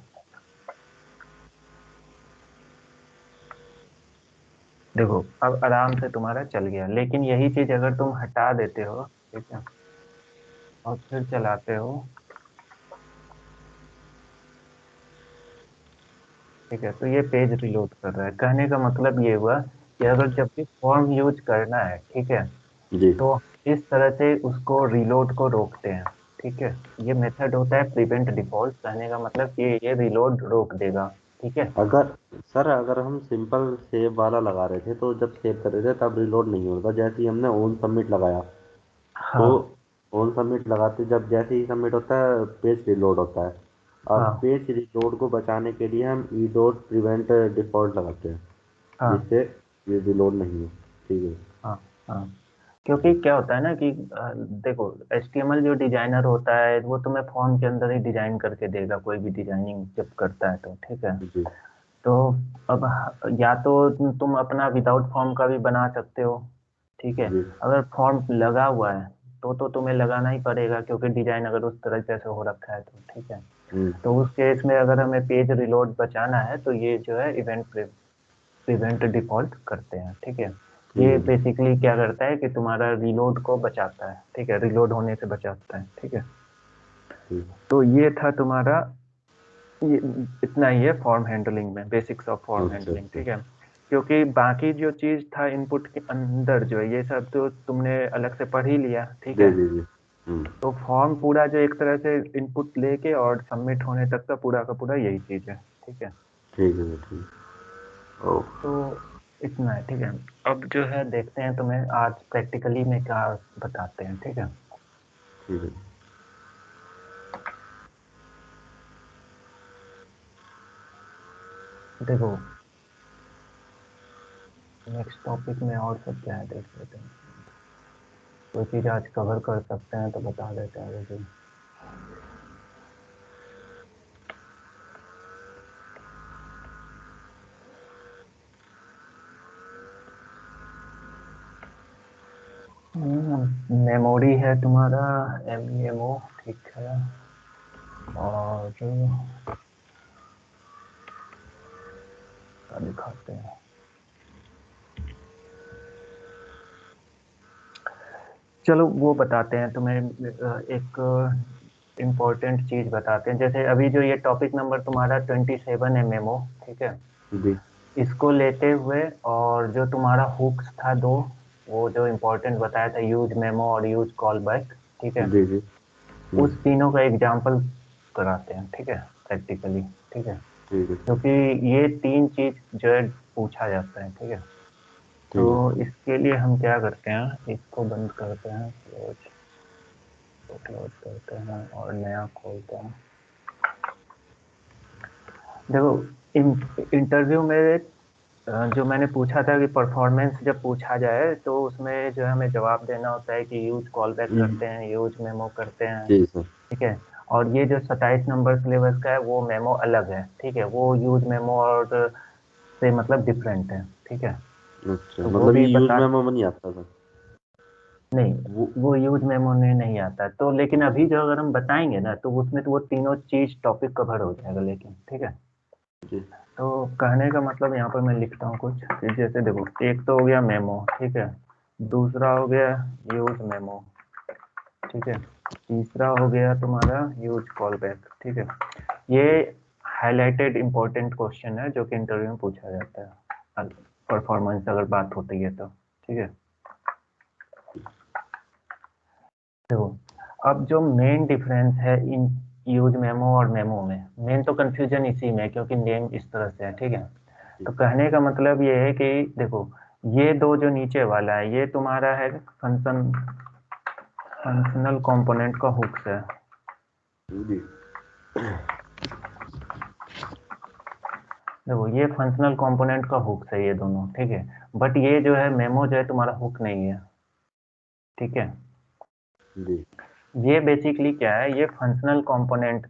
देखो, अब आराम से तुम्हारा चल गया, लेकिन यही चीज अगर तुम हटा देते हो, ठीक है, और फिर चलाते हो, ठीक है, तो ये पेज रिलोड कर रहा है। कहने का मतलब ये हुआ कि अगर जब भी फॉर्म यूज करना है, ठीक है, जी तो इस तरह से उसको रिलोड को रोकते हैं। ठीक है, ये मेथड होता है प्रिवेंट डिफॉल्ट। कहने का मतलब कि ये रिलोड रोक देगा। ठीक है, अगर सर अगर हम सिंपल सेव वाला लगा रहे थे तो जब सेव कर रहे थे तब रिलोड नहीं होता, जैसे ही हमने ऑन सबमिट लगाया तो हाँ ऑन सबमिट लगाते जब जैसे ही सबमिट होता है पेज रिलोड होता है। और हाँ पेज रिलोड को बचाने के लिए हम ई डॉट प्रिवेंट डिफॉल्ट लगाते हैं, हाँ जिससे ये रिलोड नहीं हो। ठीक है। हाँ हाँ। क्योंकि क्या होता है ना कि देखो, HTML जो डिजाइनर होता है वो तुम्हें फॉर्म के अंदर ही डिजाइन करके देगा, कोई भी डिजाइनिंग जब करता है तो। ठीक है, जी तो अब या तो तुम अपना विदाउट फॉर्म का भी बना सकते हो। ठीक है, जी। अगर फॉर्म लगा हुआ है तो तुम्हें लगाना ही पड़ेगा, क्योंकि डिजाइन अगर उस तरह से हो रखा है तो। ठीक है, हम्म तो उस केस में अगर हमें पेज रिलोड बचाना है तो ये जो है इवेंट प्रिवेंट डिफॉल्ट करते हैं। ठीक है, ठीक ये है। बेसिकली क्या करता है कि तुम्हारा रिलोड को बचाता है। ठीक है, रिलोड होने से बचाता है। ठीक है, ठीक तो ये था तुम्हारा, ये इतना ही है फॉर्म हैंडलिंग में, बेसिक्स ऑफ है। फॉर्म अच्छा हैंडलिंग। अच्छा। ठीक है, क्योंकि बाकी जो चीज था इनपुट के अंदर जो है, ये सब तो तुमने अलग से पढ़ ही लिया। ठीक जी है, जी जी। तो फॉर्म पूरा जो एक तरह से इनपुट लेके और सबमिट होने तक का पूरा यही चीज है। ठीक है, ठीक है ठीक। ओ। तो इतना है। ठीक है, अब जो है देखते हैं तुम्हें आज प्रैक्टिकली में क्या बताते हैं। ठीक है, ठीक है। देखो नेक्स्ट टॉपिक में और सब क्या है देख लेते हैं। कोई चीज आज कवर कर सकते हैं तो बता देते हैं वो भी। मेमोरी है तुम्हारा MEMO। ठीक है, और क्या दिखाते हैं, चलो वो बताते हैं तुम्हें। एक इम्पोर्टेंट चीज बताते हैं, जैसे अभी जो ये टॉपिक नंबर तुम्हारा 27 है मेमो। ठीक है, जी इसको लेते हुए और जो तुम्हारा हुक्स था दो, वो जो इम्पोर्टेंट बताया था, यूज मेमो और यूज कॉल बैक। ठीक है, जी जी। उस तीनों का एग्जाम्पल कराते हैं। ठीक है, प्रैक्टिकली। ठीक है, ठीक है। क्योंकि ये तीन चीज जो है पूछा जाता है। ठीक है, तो ठीक है। इसके लिए हम क्या करते हैं, इसको बंद करते हैं, क्लोज करते हैं और नया खोलते हैं। देखो, इंटरव्यू में जो मैंने पूछा था कि परफॉर्मेंस जब पूछा जाए तो उसमें जो है हमें जवाब देना होता है कि यूज कॉल बैक करते हैं, यूज मेमो करते हैं। जी सर। ठीक है, और ये जो 27 नंबर सिलेबस का है वो मेमो अलग है। ठीक है, वो यूज मेमो और से मतलब डिफरेंट है। ठीक है, अच्छा तो वो मतलब ये भी यूज बता, मेमो में नहीं आता सर। नहीं वो वो यूज मेमो में नहीं आता तो, लेकिन अभी जो अगर हम बताएंगे ना तो उसमें तो वो तीनों चीज टॉपिक कवर हो जाएगा। लेकिन ठीक है, जी तो कहने का मतलब यहाँ पर मैं लिखता हूँ कुछ कि जैसे देखो, एक तो हो गया मेमो। ठीक है, दूसरा हो गया यूज मेमो। ठीक है, तीसरा हो गया तुम्हारा यूज कॉल बैक। ठीक है, ये हाईलाइटेड इंपॉर्टेंट क्वेश्चन है जो कि इंटरव्यू में पूछा जाता है, परफॉर्मेंस अगर बात होती है तो। ठीक है, देखो अब जो मेन डिफरेंस है इन यूज मेमो और मेमो में, मेन तो कंफ्यूजन इसी में है क्योंकि नेम इस तरह से है। ठीक है, जी तो कहने का मतलब ये है कि देखो, ये दो जो नीचे वाला है ये तुम्हारा है फंक्शनल कंपोनेंट का हुक्स है। जी। देखो ये फंक्शनल कंपोनेंट का हुक्स है ये दोनों। ठीक है, बट ये जो है मेमो जो है तुम्हारा हुक नहीं है। ठीक है, जी ये बेसिकली क्या है, ये फंक्शनल कंपोनेंट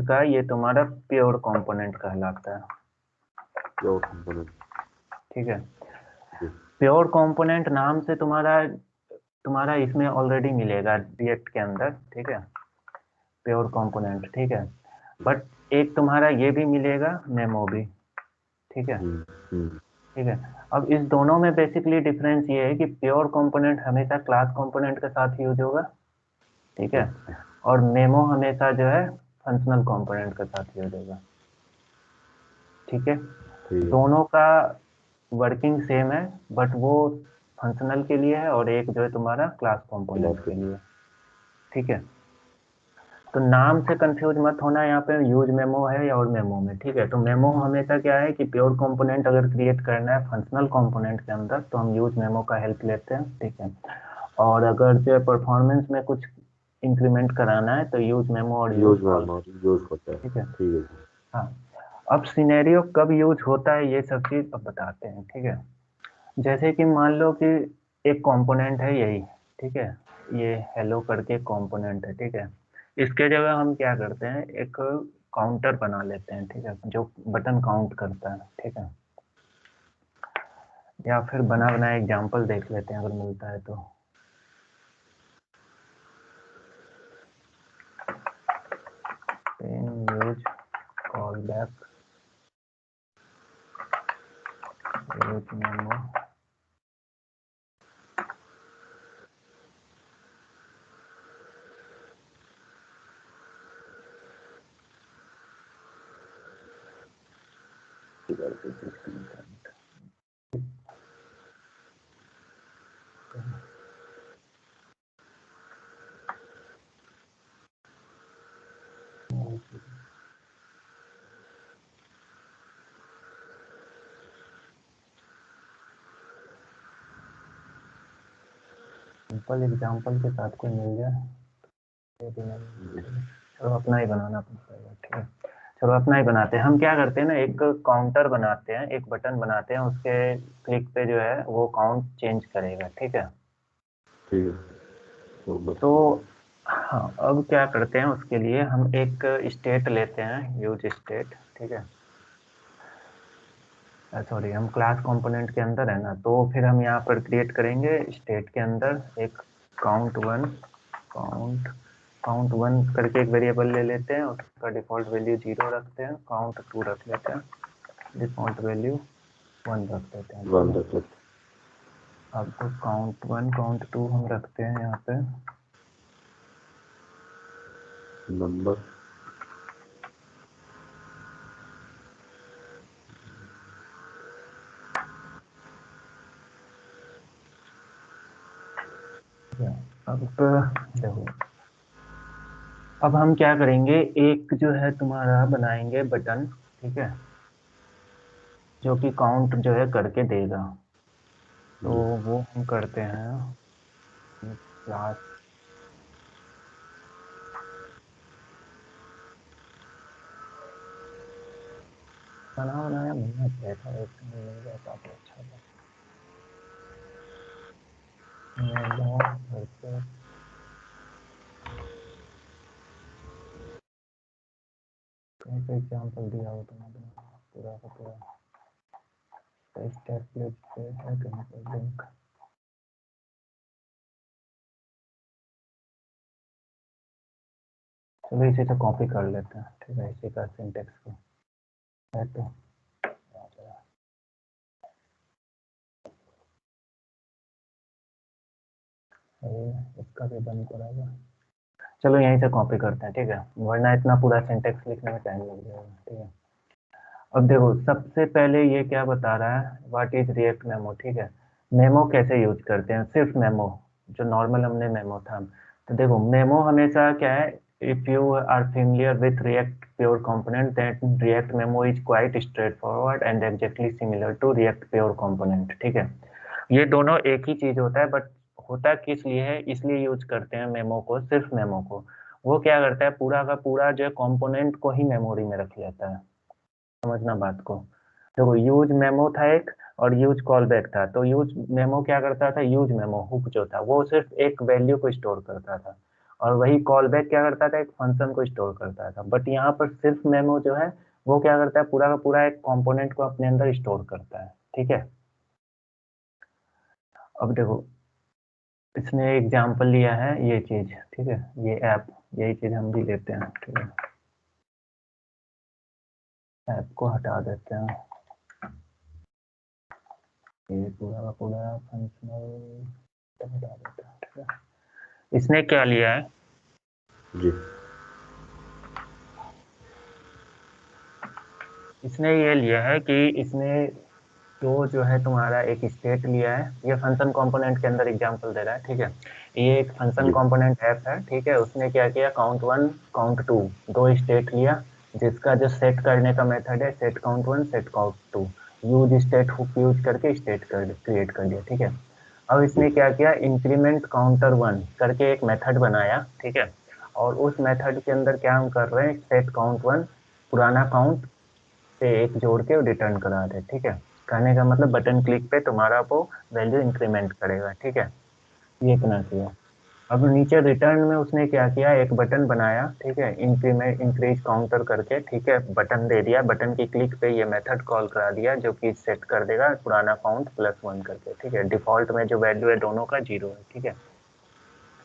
का ये तुम्हारा प्योर कंपोनेंट कहलाता है। Pure component. ठीक है, जी प्योर कंपोनेंट नाम से तुम्हारा तुम्हारा इसमें ऑलरेडी मिलेगा रिएक्ट के अंदर। ठीक है, प्योर कंपोनेंट। ठीक है, बट एक तुम्हारा ये भी मिलेगा मेमो भी। ठीक है, हम्म। ठीक है, अब इस दोनों में बेसिकली डिफरेंस ये है कि प्योर कंपोनेंट हमेशा क्लास कंपोनेंट के साथ यूज होगा। ठीक है। और मेमो हमेशा जो है फंक्शनल कंपोनेंट के साथ यूज होगा, ठीक है। दोनों का वर्किंग सेम है, बट वो फंक्शनल के लिए है और एक जो है तुम्हारा क्लास कंपोनेंट के लिए, ठीक है। तो नाम से कंफ्यूज मत होना, यहाँ पे यूज मेमो है और मेमो में, ठीक है। तो मेमो हमेशा क्या है कि प्योर कंपोनेंट अगर क्रिएट करना है फंक्शनल कंपोनेंट के अंदर तो हम यूज मेमो का हेल्प लेते हैं, ठीक है। और अगर जो है परफॉर्मेंस में कुछ इंक्रीमेंट कराना है तो यूज मेमो और यूज कॉल, ठीक है। हाँ, अब सिनेरियो कब यूज होता है ये सब चीज अब बताते हैं, ठीक है। जैसे कि मान लो कि एक कंपोनेंट है यही, ठीक है, ये हेलो करके कंपोनेंट है, ठीक है। इसके जगह हम क्या करते हैं, एक काउंटर बना लेते हैं, ठीक है, जो बटन काउंट करता है, ठीक है। या फिर बना बनाया एग्जांपल देख लेते हैं अगर मिलता है तो। Use call back use memo simple example के साथ कोई मिल जाए, चलो अपना ही बनाना पड़ेगा, ठीक है। चलो अपना ही बनाते हैं। हम क्या करते हैं ना, एक काउंटर बनाते हैं, एक बटन बनाते हैं, उसके क्लिक पे जो है वो काउंट चेंज करेगा, ठीक है। तो हाँ, अब क्या करते हैं उसके लिए हम एक स्टेट लेते हैं, यूज स्टेट, ठीक है। सॉरी, हम क्लास कंपोनेंट के अंदर है ना, तो फिर हम यहाँ पर क्रिएट करेंगे स्टेट के अंदर एक काउंट वन करके एक वेरिएबल ले लेते हैं, उसका डिफॉल्ट वैल्यू 0 रखते हैं, काउंट 2 रख लेते हैं, डिफॉल्ट वैल्यू 1 रख देते हैं, ठीक है। अब काउंट 1 काउंट 2 हम रखते हैं यहाँ पे नंबर, अब देखो, अब हम क्या करेंगे, एक जो है तुम्हारा बनाएंगे बटन, ठीक है, जो कि काउंट जो है करके देगा। तो वो हम करते हैं क्लास बनाया मिलना चाहिए था, एक मिल जाता तो अच्छा था। कहीं पे एग्जाम्पल दिया हो तुम्हारे पूरा का पूरा टेम्पलेट पे है कहीं पे लिंक। चलो इसी से कॉपी कर लेते हैं, ठीक है, इसी का सिंटेक्स को है तो इसका भी बंद कराएगा। चलो यहीं से कॉपी करते हैं, ठीक है, वरना इतना पूरा सिंटेक्स लिखने में टाइम लग जाएगा, ठीक है। अब देखो, सबसे पहले ये क्या बता रहा है, व्हाट इज रिएक्ट मेमो, ठीक है। मेमो कैसे यूज करते हैं, सिर्फ मेमो, जो नॉर्मल हमने मेमो था। तो देखो, मेमो हमेशा क्या है, if you are familiar with React pure component then React memo is quite straight forward and exactly similar to React pure component, ठीक है। ये दोनों एक ही चीज होता है, बट होता किस लिए है, इसलिए यूज करते हैं मेमो को, सिर्फ मेमो को। वो क्या करता है, पूरा का पूरा जो है कंपोनेंट को ही मेमोरी में रख लेता है, समझना बात को। देखो, यूज मेमो था एक और यूज कॉल बैक था। तो यूज मेमो क्या करता था, यूज मेमो हुक जो था वो सिर्फ एक वैल्यू को स्टोर करता था, और वही कॉल बैक क्या करता था, एक फंक्शन को स्टोर करता था। बट यहाँ पर सिर्फ मेमो जो है वो क्या करता है, पूरा का पूरा एक कंपोनेंट को अपने अंदर स्टोर करता है, ठीक है। अब देखो, इसने एग्जाम्पल लिया है ये चीज, ठीक है, ये ऐप, यही चीज हम भी लेते हैं, ठीक है। ऐप को हटा देते हैं, ये पूरा का पूरा फंक्शनल हटा देते हैं, ठीक है। इसने क्या लिया है, जी इसने ये लिया है कि इसने जो है तुम्हारा एक स्टेट लिया है, ये फंक्शन कंपोनेंट के अंदर एग्जांपल दे रहा है, ठीक है। ये एक फंक्शन जी कंपोनेंट ऐप है, ठीक है। उसने क्या किया, काउंट वन काउंट टू दो स्टेट लिया, जिसका जो सेट करने का मेथड है set count one set count two, use state hook use करके स्टेट क्रिएट कर दिया, ठीक है। अब जी इसने क्या किया, इंक्रीमेंट काउंटर वन करके एक मेथड बनाया, ठीक है। और उस मेथड के अंदर क्या हम कर रहे हैं, सेट काउंट वन पुराना काउंट से एक जोड़ के रिटर्न करा दे, ठीक है। कहने का मतलब बटन क्लिक पे तुम्हारा वो वैल्यू इंक्रीमेंट करेगा, ठीक है। ये इतना किया। अब नीचे रिटर्न में उसने क्या किया, एक बटन बनाया, ठीक है, इंक्रीमेंट इंक्रीज काउंटर करके, ठीक है, बटन दे दिया, बटन की क्लिक पे ये मेथड कॉल करा दिया जो कि सेट कर देगा पुराना काउंट प्लस वन करके, ठीक है। डिफॉल्ट में जो वैल्यू है दोनों का 0 है, ठीक है।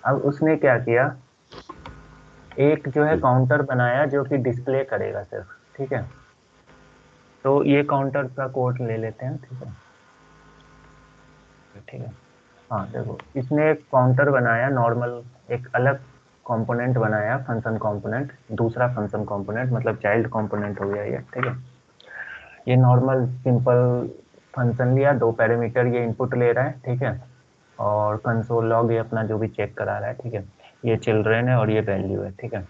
अब उसने क्या किया, एक जो है जी काउंटर बनाया जो कि डिस्प्ले करेगा सिर्फ, ठीक है। तो ये काउंटर का कोड ले लेते हैं, ठीक है, ठीक है। हाँ देखो, इसने एक काउंटर बनाया नॉर्मल, एक अलग कंपोनेंट बनाया फंक्शन कंपोनेंट, दूसरा फंक्शन कंपोनेंट मतलब चाइल्ड कंपोनेंट हो गया ये, ठीक है। ये नॉर्मल सिंपल फंक्शन लिया, दो पैरामीटर ये इनपुट ले रहा है, ठीक है। और कंसोल लॉग ये अपना जो भी चेक करा रहा है, ठीक है। ये चिल्ड्रेन है और ये वैल्यू है, ठीक है।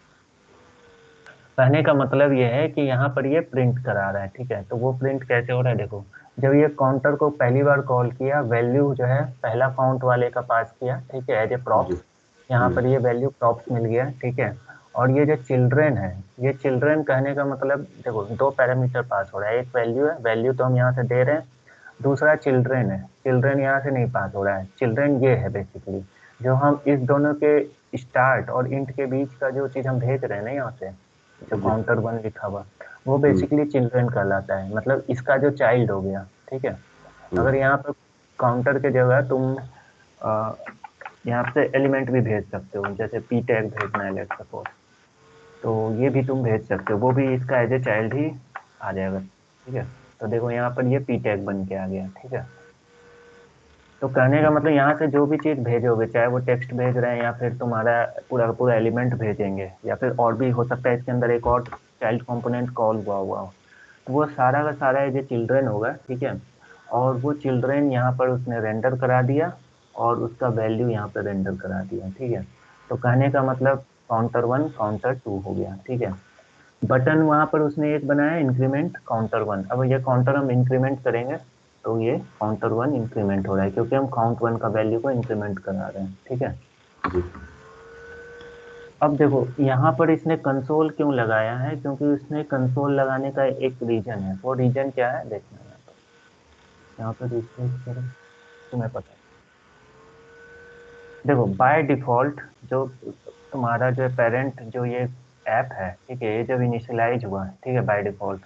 कहने का मतलब ये है कि यहाँ पर ये प्रिंट करा रहा है, ठीक है। तो वो प्रिंट कैसे हो रहा है, देखो, जब ये काउंटर को पहली बार कॉल किया, वैल्यू जो है पहला काउंट वाले का पास किया, ठीक है, एज ए जी प्रॉप्स। यहाँ पर ये वैल्यू प्रॉप्स मिल गया, ठीक है। और ये जो चिल्ड्रेन है, ये चिल्ड्रेन कहने का मतलब देखो दो पैरामीटर पास हो रहा है, एक वैल्यू है, वैल्यू तो हम यहाँ से दे रहे हैं, दूसरा चिल्ड्रेन है, चिल्ड्रेन यहाँ से नहीं पास हो रहा है। चिल्ड्रेन ये है बेसिकली, जो हम इस दोनों के स्टार्ट और इंट के बीच का जो चीज हम भेज रहे हैं ना यहाँ से, जो जी काउंटर वन लिखा हुआ, वो हम्म बेसिकली चिल्ड्रन कहलाता है, मतलब इसका जो चाइल्ड हो गया, ठीक है। हम्म अगर यहाँ पर काउंटर के जगह तुम यहाँ से एलिमेंट भी भेज सकते हो, जैसे पी टैग भेजना है लेट सपोज, तो ये भी तुम भेज सकते हो, वो भी इसका एज ए चाइल्ड ही आ जाएगा, ठीक है। तो देखो यहाँ पर ये पी टैग बन के आ गया, ठीक है। तो कहने का मतलब यहाँ से जो भी चीज भेजोगे, चाहे वो टेक्स्ट भेज रहे हैं या फिर तुम्हारा पूरा का पूरा एलिमेंट भेजेंगे, या फिर और भी हो सकता है इसके अंदर एक और चाइल्ड कंपोनेंट कॉल हुआ हो, तो वो सारा का सारा ये चिल्ड्रन होगा, ठीक है। और वो चिल्ड्रन यहाँ पर उसने रेंडर करा दिया और उसका वैल्यू यहाँ पर रेंडर करा दिया, ठीक है। तो कहने का मतलब काउंटर वन काउंटर टू हो गया, ठीक है। बटन वहां पर उसने एक बनाया इंक्रीमेंट काउंटर वन, अब ये काउंटर हम इंक्रीमेंट करेंगे, तो ये काउंटर वन इंक्रीमेंट हो रहा है क्योंकि हम काउंट वन का वैल्यू को इंक्रीमेंट करा रहे हैं, ठीक है। जी अब देखो यहाँ पर इसने कंसोल क्यों लगाया है, क्योंकि उसने कंसोल लगाने का एक रीजन है, वो रीजन क्या है देखना, यहाँ पर रिफ्रेश करो, तुम्हें पता है। देखो बाय डिफॉल्ट जो तुम्हारा जो पेरेंट जो ये ऐप है, ठीक है, ये जब इनिशियलाइज हुआ, ठीक है, बाय डिफॉल्ट,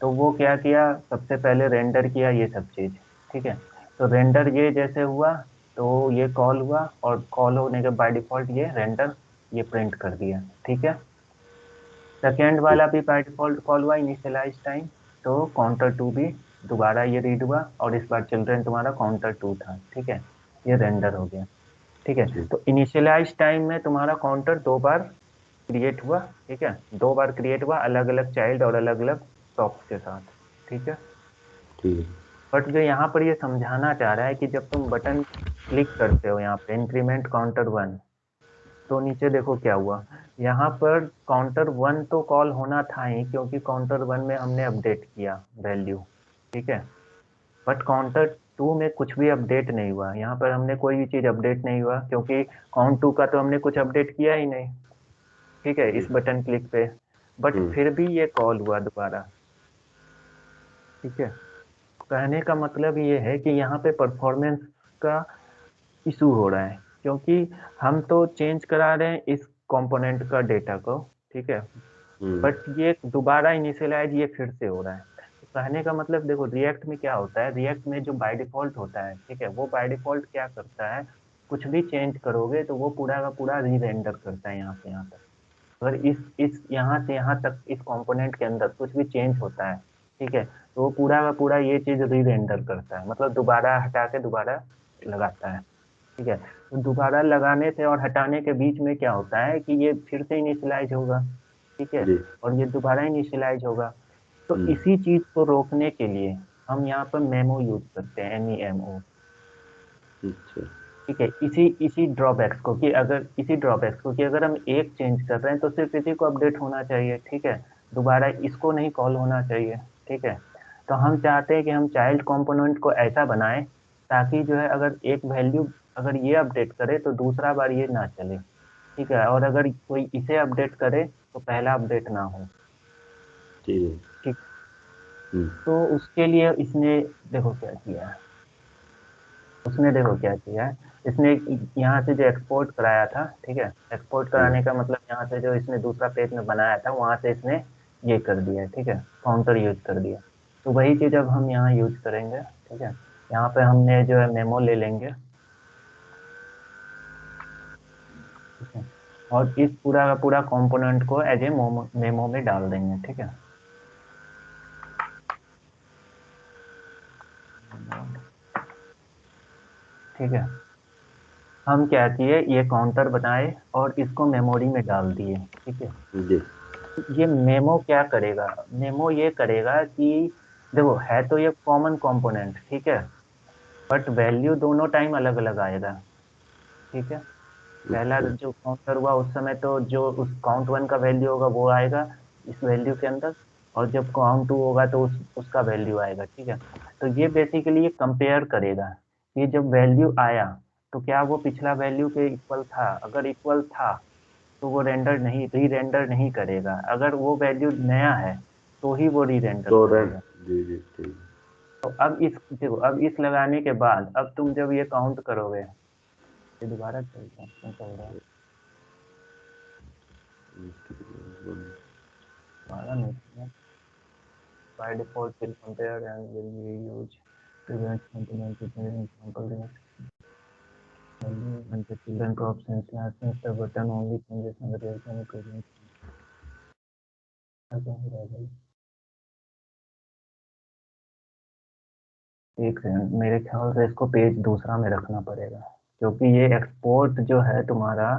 तो वो क्या किया, सबसे पहले रेंडर किया ये सब चीज, ठीक है। तो रेंडर ये जैसे हुआ, तो ये कॉल हुआ, और कॉल होने के बाय डिफॉल्ट ये रेंडर ये प्रिंट कर दिया, ठीक है। सेकेंड जी वाला भी बाय डिफॉल्ट कॉल हुआ इनिशियलाइज टाइम, तो काउंटर टू भी दोबारा ये रीड हुआ, और इस बार चिल्ड्रन तुम्हारा काउंटर टू था, ठीक है। ये रेंडर हो गया, ठीक है। जी तो इनिशियलाइज टाइम में तुम्हारा काउंटर दो बार क्रिएट हुआ, ठीक है, दो बार क्रिएट हुआ अलग अलग चाइल्ड और अलग अलग टॉप्स के साथ, ठीक है। ठीक है बट जो यहाँ पर ये समझाना चाह रहा है कि जब तुम बटन क्लिक करते हो यहाँ पे इंक्रीमेंट काउंटर वन, तो नीचे देखो क्या हुआ, यहाँ पर काउंटर वन तो कॉल होना था ही, क्योंकि काउंटर वन में हमने अपडेट किया वैल्यू, ठीक है। बट काउंटर टू में कुछ भी अपडेट नहीं हुआ, यहाँ पर हमने कोई भी चीज अपडेट नहीं हुआ, क्योंकि काउंट टू का तो हमने कुछ अपडेट किया ही नहीं, ठीक है, जी इस बटन क्लिक पे। बट हम्म फिर भी ये कॉल हुआ दोबारा, ठीक है। कहने का मतलब ये है कि यहाँ पे परफॉर्मेंस का इशू हो रहा है, क्योंकि हम तो चेंज करा रहे हैं इस कंपोनेंट का डेटा को, ठीक है। हम्म बट ये दोबारा इनिशियलाइज ये फिर से हो रहा है। तो कहने का मतलब देखो रिएक्ट में क्या होता है, रिएक्ट में जो बाय डिफॉल्ट होता है, ठीक है, वो बाय डिफॉल्ट क्या करता है, कुछ भी चेंज करोगे तो वो पूरा का पूरा री रेंडर करता है यहाँ से यहाँ तक। अगर इस यहाँ से यहाँ तक इस कंपोनेंट के अंदर कुछ भी चेंज होता है, ठीक है, तो वो पूरा का पूरा ये चीज री रेंडर करता है, मतलब दोबारा हटा के दोबारा लगाता है। ठीक है। तो दोबारा लगाने से और हटाने के बीच में क्या होता है कि ये फिर से इनिशियलाइज होगा, ठीक है, जी। और ये दोबारा इनिशियलाइज होगा। तो हम्म। इसी चीज को रोकने के लिए हम यहाँ पर मेमो यूज करते हैं, MEMO। अच्छा। ठीक है, इसी इसी ड्रॉबैक्स को कि अगर इसी ड्रॉबैक्स को कि अगर हम एक चेंज कर रहे हैं तो सिर्फ इसी को अपडेट होना चाहिए, ठीक है, दोबारा इसको नहीं कॉल होना चाहिए, ठीक है। तो हम चाहते हैं कि हम चाइल्ड कंपोनेंट को ऐसा बनाएं ताकि जो है अगर एक वैल्यू अगर ये अपडेट करे तो दूसरा बार ये ना चले, ठीक है, और अगर कोई इसे अपडेट करे तो पहला अपडेट ना हो, ठीक है। ठीक। हम्म। तो उसके लिए इसने देखो क्या किया है, उसने देखो क्या किया है, इसने यहाँ से जो एक्सपोर्ट कराया था, ठीक है, एक्सपोर्ट हम्म। कराने का मतलब यहाँ से जो इसने दूसरा पेज में बनाया था वहां से इसने ये कर दिया है, ठीक है, काउंटर यूज कर दिया। तो वही चीज अब हम यहाँ यूज करेंगे, ठीक है। यहाँ पे हमने जो है मेमो ले लेंगे, ठीक है, और इस पूरा का पूरा कंपोनेंट को एज ए मेमो में डाल देंगे, ठीक है। ठीक है, हम क्या किए, ये काउंटर बनाए और इसको मेमोरी में डाल दिए, ठीक है। जी। ये मेमो क्या करेगा, मेमो ये करेगा कि देखो है तो ये कॉमन कंपोनेंट, ठीक है, बट वैल्यू दोनों टाइम अलग अलग आएगा, ठीक है। पहला अच्छा। जो काउंटर हुआ उस समय तो जो उस काउंट वन का वैल्यू होगा वो आएगा इस वैल्यू के अंदर, और जब काउंट टू होगा तो उसका वैल्यू आएगा, ठीक है। तो ये बेसिकली ये कंपेयर करेगा कि जब वैल्यू आया तो क्या वो पिछला वैल्यू के इक्वल था, अगर इक्वल था तो वो रेंडर नहीं री रेंडर नहीं करेगा, अगर वो वैल्यू नया है तो ही वो री रेंडर तो करेगा। जी जी ठीक। तो अब इस देखो अब इस लगाने के बाद अब तुम जब ये काउंट करोगे, ये दोबारा चलता है क्यों चल रहा है, दोबारा नहीं चल, by default will compare and will be use previous component with example that value and the children drop since last since the button only changes in the real time present. एक सेकंड, मेरे ख्याल से इसको page दूसरा में रखना पड़ेगा, क्योंकि ये एक्सपोर्ट जो है तुम्हारा,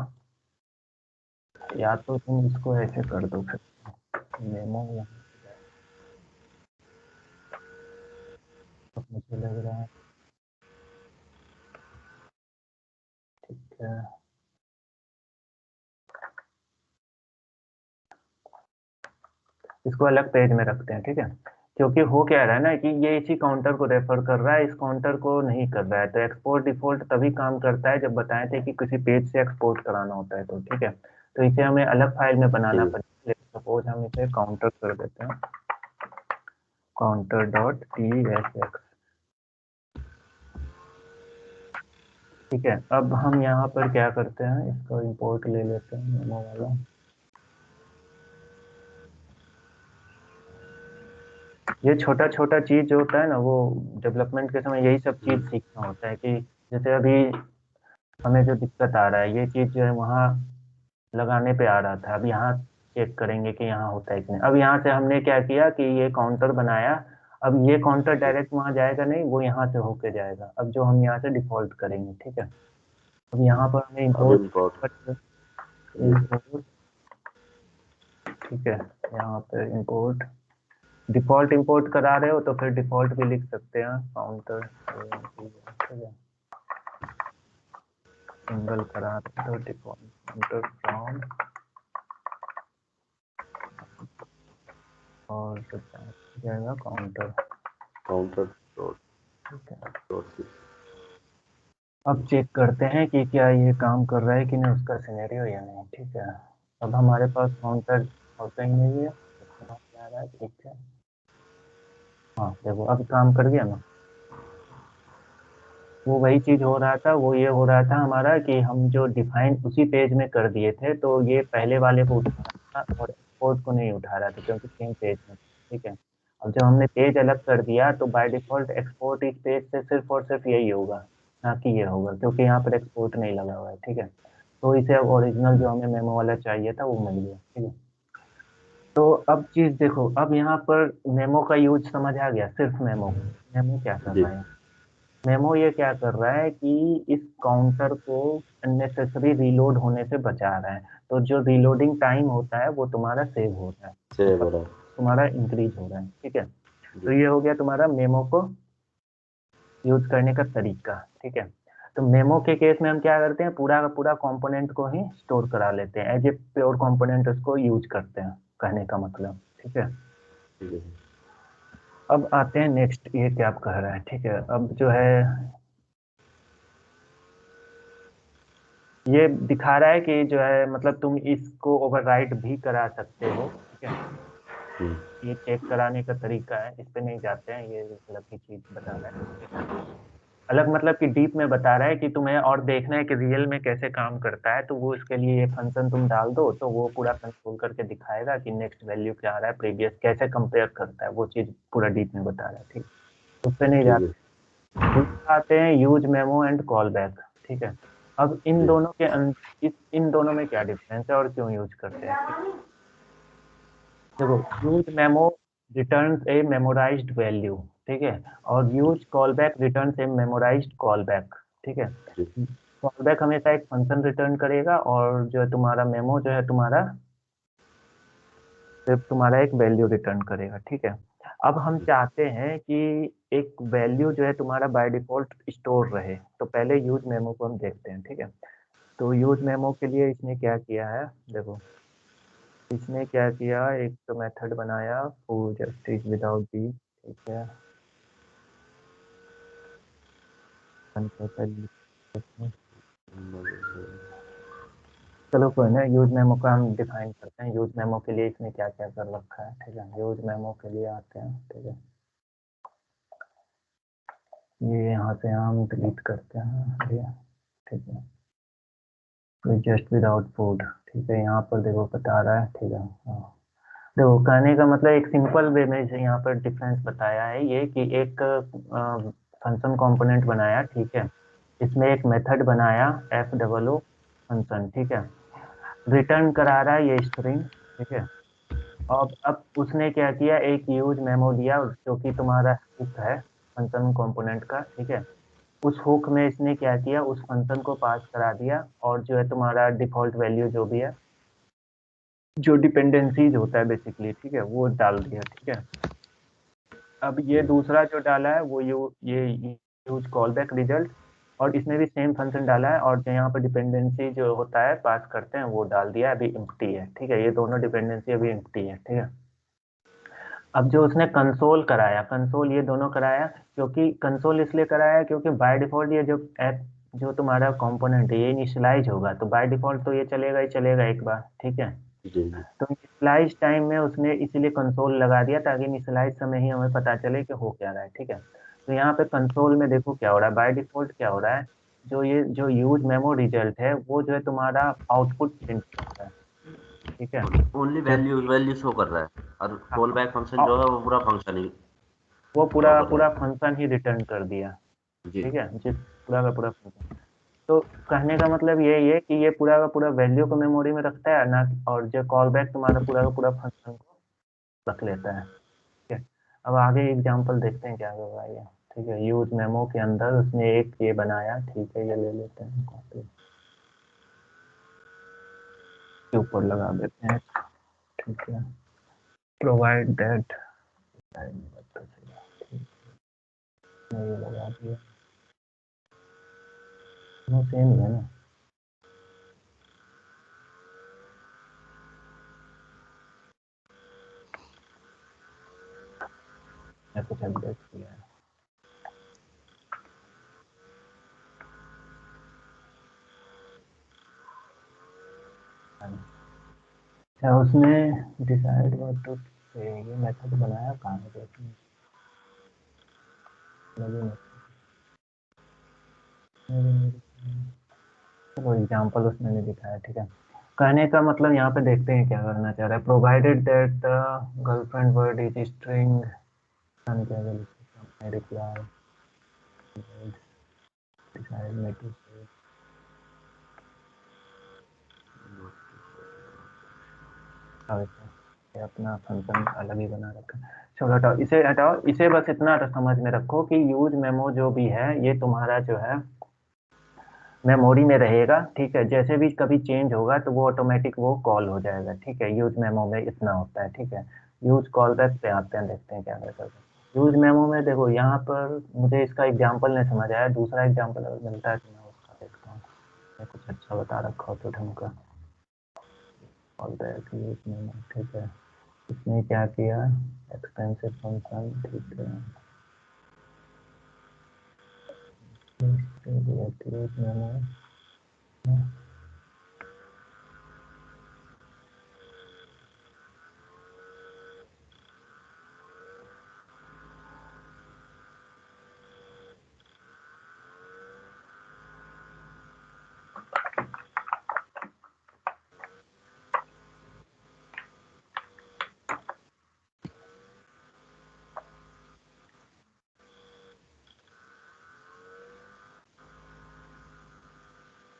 या तो तुम इसको ऐसे कर दो फिर मेमो यहाँ पे जाए, तो मुझे लग रहा है ठीक है। इसको अलग पेज में रखते हैं, ठीक है, क्योंकि हो क्या रहा है ना कि ये इसी काउंटर को रेफर कर रहा है, इस काउंटर को नहीं कर रहा है। तो एक्सपोर्ट डिफॉल्ट तभी काम करता है जब बताए थे कि किसी पेज से एक्सपोर्ट कराना होता है, तो ठीक है। तो इसे हमें अलग फाइल में बनाना ठीक। पड़ेगा, सपोज हम इसे काउंटर कर देते हैं, काउंटर डॉट TSX, ठीक है। अब हम यहाँ पर क्या करते हैं, इसको इंपोर्ट ले लेते हैं मेमो वाला। ये छोटा छोटा चीज जो होता है ना वो डेवलपमेंट के समय यही सब चीज सीखना होता है कि जैसे अभी हमें जो दिक्कत आ रहा है ये चीज जो है वहाँ लगाने पे आ रहा था, अब यहाँ चेक करेंगे कि यहाँ होता है कि नहीं। अब यहाँ से हमने क्या किया कि ये काउंटर बनाया, अब ये काउंटर डायरेक्ट वहाँ जाएगा नहीं, वो यहाँ से होके जाएगा, अब जो हम यहाँ से डिफॉल्ट करेंगे, ठीक है। अब यहाँ पर हमें अब इंपोर्ट, इम्पोर्ट। जी। इंपोर्ट, ठीक है, यहाँ पे इंपोर्ट डिफॉल्ट इंपोर्ट करा रहे हो तो फिर डिफॉल्ट भी लिख सकते हैं, काउंटर, ठीक है। सिंगल करा रहे हो तो डिफॉल्ट काउंटर फ्रॉम, और जो जाएगा काउंटर, काउंटर डॉट ठीक है। डॉट। अब चेक करते हैं कि क्या ये काम कर रहा है कि नहीं उसका सिनेरियो या नहीं, ठीक है। अब हमारे पास काउंटर होता ही नहीं है, तो समझ में आ रहा है, ठीक है। हाँ देखो अब काम कर गया ना, वो वही चीज हो रहा था, वो ये हो रहा था हमारा कि हम जो डिफाइन उसी पेज में कर दिए थे तो ये पहले वाले को उठा रहा था और एक्सपोर्ट को नहीं उठा रहा था क्योंकि सेम पेज में, ठीक है। अब जब हमने पेज अलग कर दिया तो बाय डिफॉल्ट एक्सपोर्ट इस पेज से सिर्फ और सिर्फ यही होगा, ना कि ये होगा, क्योंकि यहाँ पर एक्सपोर्ट नहीं लगा हुआ है, ठीक है। तो इसे अब ओरिजिनल जो हमें मेमो वाला चाहिए था वो मिल गया, ठीक है। तो अब चीज देखो, अब यहाँ पर मेमो का यूज समझ आ गया, सिर्फ मेमो, मेमो क्या कर जी। रहा है, मेमो ये क्या कर रहा है कि इस काउंटर को अननेसेसरी रीलोड होने से बचा रहा है। तो जो रीलोडिंग टाइम होता है वो तुम्हारा सेव हो रहा है, सेव हो रहा है। तुम्हारा इंक्रीज हो रहा है। ठीक है, तो जी ये हो गया तुम्हारा मेमो को यूज करने का तरीका। ठीक है, तो मेमो के केस में हम क्या करते हैं, पूरा का पूरा कंपोनेंट को ही स्टोर करा लेते हैं, एज ए प्योर कंपोनेंट उसको यूज करते हैं, कहने का मतलब। ठीक है, ठीक है। अब आते हैं नेक्स्ट, ये क्या आप कह रहा है। ठीक है, अब जो है ये दिखा रहा है कि जो है मतलब तुम इसको ओवरराइड भी करा सकते हो। ठीक है, हम्म, ये चेक कराने का तरीका है, इस पे नहीं जाते हैं, ये अलग ही चीज बता रहा है। ठीक है, अलग मतलब कि डीप में बता रहा है कि तुम्हें और देखना है कि रियल में कैसे काम करता है, तो वो इसके लिए ये फंक्शन तुम डाल दो तो वो पूरा कंट्रोल करके दिखाएगा कि नेक्स्ट वैल्यू क्या आ रहा है, प्रीवियस कैसे कंपेयर करता है, वो चीज पूरा डीप में बता रहा है। ठीक है, उस पे नहीं ठीक है। जाते। दूसरा आते हैं use memo and call back. ठीक है, अब इन जी दोनों के इन दोनों में क्या डिफरेंस है और क्यों यूज करते हैं। ठीक, देखो, यूज मेमो रिटर्न्स ए मेमोराइज्ड वैल्यू। ठीक है, और यूज कॉल बैक रिटर्न्स ए मेमोराइज्ड कॉल बैक। ठीक है, जी कॉल बैक हमेशा एक फंक्शन रिटर्न करेगा और जो है तुम्हारा मेमो जो है तुम्हारा सिर्फ तुम्हारा एक वैल्यू रिटर्न करेगा। ठीक है, अब हम चाहते हैं कि एक वैल्यू जो है तुम्हारा बाय डिफॉल्ट स्टोर रहे, तो पहले यूज मेमो को हम देखते हैं। ठीक है, तो यूज मेमो के लिए इसने क्या किया है, देखो इसने क्या किया, एक तो मेथड बनाया फॉर जस्टिस विदाउट दी। ठीक है, चलो कोई ना, यूज मेमो का हम डिफाइन करते हैं, यूज मेमो के लिए इसने क्या क्या कर रखा है। ठीक है, यूज मेमो के लिए आते हैं। ठीक है, ये यहाँ से हम डिलीट करते हैं ये। ठीक है, तो जस्ट विदाउट फूड। ठीक है, यहाँ पर देखो बता रहा है। ठीक है, हाँ, देखो कहने का मतलब एक सिंपल वे में से यहाँ पर डिफरेंस बताया है ये कि एक फंक्शन कंपोनेंट बनाया। ठीक है, इसमें एक मेथड बनाया एफ डबल ओ फंक्शन। ठीक है, रिटर्न करा रहा है ये स्ट्रिंग। ठीक है, और अब उसने क्या किया, एक यूज मेमो दिया जो कि तुम्हारा हुक है फंक्शन कंपोनेंट का। ठीक है, उस हुक में इसने क्या किया, उस फंक्शन को पास करा दिया और जो है तुम्हारा डिफॉल्ट वैल्यू जो भी है, जो डिपेंडेंसीज होता है बेसिकली, ठीक है, वो डाल दिया। ठीक है, अब ये दूसरा जो डाला है वो ये यूज कॉल बैक रिजल्ट, और इसमें भी सेम फंक्शन डाला है और जो यहाँ पर डिपेंडेंसी जो होता है पास करते हैं वो डाल दिया, अभी एम्प्टी है। ठीक है, ये दोनों डिपेंडेंसी अभी एम्प्टी है। ठीक है, अब जो उसने कंसोल कराया, कंसोल ये दोनों कराया, क्योंकि कंसोल इसलिए कराया क्योंकि बाय डिफॉल्ट ये जो ऐप जो तुम्हारा कंपोनेंट है ये इनिशियलाइज होगा, तो बाय डिफॉल्ट तो ये चलेगा ही चलेगा एक बार। ठीक है, जी जी। तो इनिशियलाइज टाइम में उसने इसीलिए कंसोल लगा दिया ताकि इनिशियलाइज समय ही हमें पता चले कि हो क्या रहा है। ठीक है, तो यहाँ पे कंसोल में देखो क्या हो रहा है, बाय डिफॉल्ट क्या हो रहा है, जो ये जो यूज मेमो रिजल्ट है वो जो है तुम्हारा आउटपुट प्रिंट करता है। ठीक है, ओनली जब वैल्यू वैल्यू शो कर रहा है और कॉल हाँ, बैक फंक्शन जो है वो पूरा फंक्शन ही वो पूरा शो कर रहा पूरा फंक्शन ही रिटर्न कर दिया। है। जी ठीक है, जिस पूरा का पूरा फंक्शन, तो कहने का मतलब यही है कि ये पूरा का पूरा वैल्यू को मेमोरी में रखता है ना, और जो कॉल बैक तुम्हारा पूरा का पूरा फंक्शन को रख लेता है। ठीक है, अब आगे एग्जांपल देखते हैं क्या होगा ये। ठीक है, यूज मेमो के अंदर उसने एक ये बनाया। ठीक है, ये ले लेते हैं कॉपी के ऊपर लगा देते हैं। ठीक है, प्रोवाइड दैट, ये लगा दिया, वो सेम ही है ना। मैं कुछ अपडेट किया है। अच्छा, उसने डिसाइड व्हाट टू से ये मेथड बनाया कहाँ है, देखने लगे नहीं। चलो एग्जाम्पल उसने नहीं दिखाया। ठीक है, कहने का मतलब यहाँ पे देखते हैं क्या करना चाह रहा है, provided that the girlfriend word is string, क्या रिप्लाई डिसाइड मी टू से, ये अपना फंक्शन अलग ही बना रखा है। चलो हटाओ, इसे हटाओ, इसे बस इतना समझ में रखो कि यूज मेमो जो भी है ये तुम्हारा जो है मेमोरी में रहेगा, ठीक है। जैसे भी कभी चेंज होगा तो वो ऑटोमेटिक वो कॉल हो जाएगा, ठीक है। यूज मेमो में इतना होता है, ठीक है। यूज कॉल बैक पे आते हैं, देखते हैं क्या कर सकते हैं। यूज मेमो में देखो यहाँ पर मुझे इसका एग्जांपल नहीं समझ आया, दूसरा एग्जांपल अगर मिलता है तो मैं उसका देखता हूँ। मैं कुछ अच्छा बता रखा हो तो ढंग का कॉल बैक यूज मेमो, ठीक है। इसने क्या किया, एक्सपेंसिव फंक्शन, ठीक है। यूज मेमो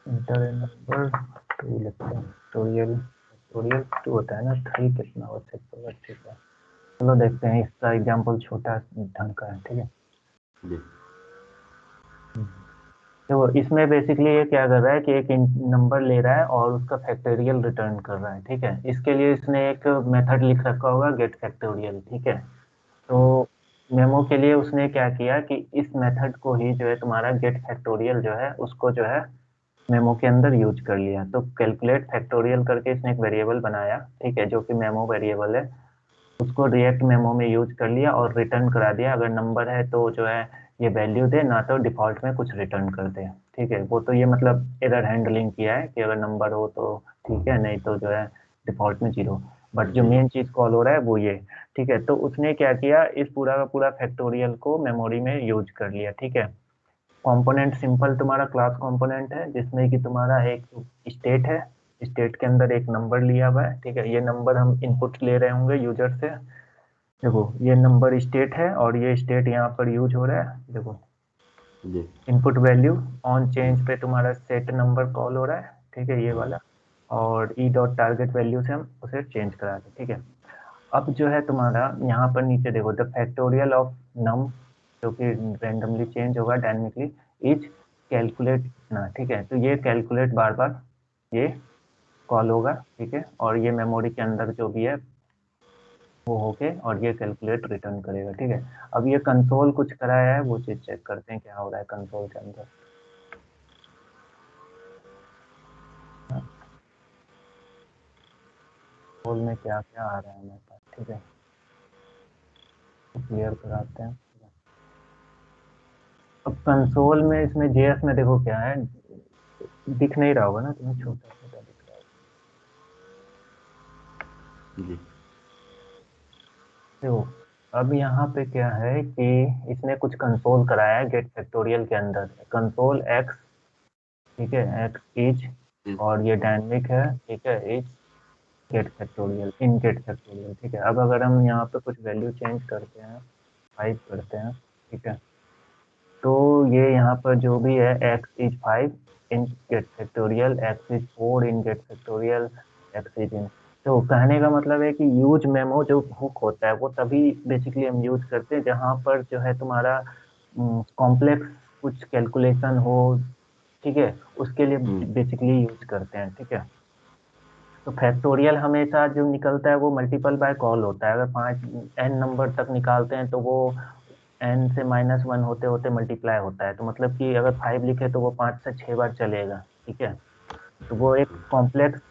इंटर नंबर 2 लिखते हैं, फैक्टोरियल फैक्टोरियल 2 होता है ना, 3 कितना आवश्यक होगा, ठीक है। चलो देखते हैं, इसका एग्जांपल छोटा ढंग का है, ठीक है। जी देखो इसमें बेसिकली ये क्या कर रहा है कि एक नंबर ले रहा है और उसका फैक्टोरियल रिटर्न कर रहा है, ठीक है। इसके लिए इसने एक मेथड लिख रखा होगा गेट फैक्टोरियल, ठीक है। तो मेमो के लिए उसने क्या किया कि इस मेथड को ही जो है तुम्हारा गेट फैक्टोरियल जो है उसको जो है मेमो के अंदर यूज कर लिया। तो कैलकुलेट फैक्टोरियल करके इसने एक वेरिएबल बनाया, ठीक है, जो कि मेमो वेरिएबल है। उसको रिएक्ट मेमो में यूज कर लिया और रिटर्न करा दिया। अगर नंबर है तो जो है ये वैल्यू दे, ना तो डिफॉल्ट में कुछ रिटर्न कर दे, ठीक है। वो तो ये मतलब एरर हैंडलिंग किया है कि अगर नंबर हो तो ठीक है, नहीं तो जो है डिफॉल्ट में 0। बट जो जी मेन चीज कॉल हो रहा है वो ये, ठीक है। तो उसने क्या किया, इस पूरा का पूरा फैक्टोरियल को मेमोरी में यूज कर लिया, ठीक है। कंपोनेंट सिंपल तुम्हारा क्लास कंपोनेंट है, जिसमें कि तुम्हारा एक स्टेट है, स्टेट के अंदर एक नंबर लिया हुआ है, ठीक है। ये नंबर हम इनपुट ले रहे होंगे यूजर से। देखो ये नंबर स्टेट है और ये स्टेट यहाँ पर यूज हो रहा है, देखो जी इनपुट वैल्यू ऑन चेंज पे तुम्हारा सेट नंबर कॉल हो रहा है, ठीक है, ये वाला। और ई डॉट टारगेट वैल्यू से हम उसे चेंज करा दें, ठीक है। अब जो है तुम्हारा यहाँ पर नीचे देखो, द फैक्टोरियल ऑफ नम, जो कि रैंडमली चेंज होगा डायनेमिकली, इज कैलकुलेट इतना, ठीक है। तो ये कैलकुलेट बार बार ये कॉल होगा, ठीक है। और ये मेमोरी के अंदर जो भी है वो होके और ये कैलकुलेट रिटर्न करेगा, ठीक है। अब ये कंसोल कुछ कराया है, वो चीज चेक करते हैं क्या हो रहा है कंसोल के अंदर। कंसोल में क्या क्या आ रहा है हमारे पास, ठीक है, क्लियर कराते हैं। अब कंसोल में इसमें जेएस में देखो क्या है, दिख नहीं रहा होगा ना तुम्हें, छोटा छोटा दिख रहा होगा। जी देखो अब यहाँ पे क्या है कि इसने कुछ कंसोल कराया है गेट फैक्टोरियल के अंदर, कंसोल एक्स, ठीक है, एक्स इज, जी और ये डायनेमिक है, ठीक है, is get factorial, in get factorial, ठीक है। अब अगर हम यहाँ पे कुछ वैल्यू चेंज करते हैं, 5 करते हैं, ठीक है, तो ये यहाँ पर जो भी है x is 5 in get factorial, x is 4 in get factorial, x is in. तो कहने का मतलब है कि यूज मेमो जो हुक होता है वो तभी बेसिकली हम यूज करते हैं जहाँ पर जो है तुम्हारा कॉम्प्लेक्स कुछ कैलकुलेशन हो, ठीक है, उसके लिए बेसिकली यूज करते हैं, ठीक है। तो फैक्टोरियल हमेशा जो निकलता है वो मल्टीपल बाय कॉल होता है। अगर 5 n नंबर तक निकालते हैं तो वो n से -1 होते होते मल्टीप्लाई होता है। तो मतलब कि अगर 5 लिखे तो वो 5 से 6 बार चलेगा, ठीक है। तो वो एक कॉम्प्लेक्स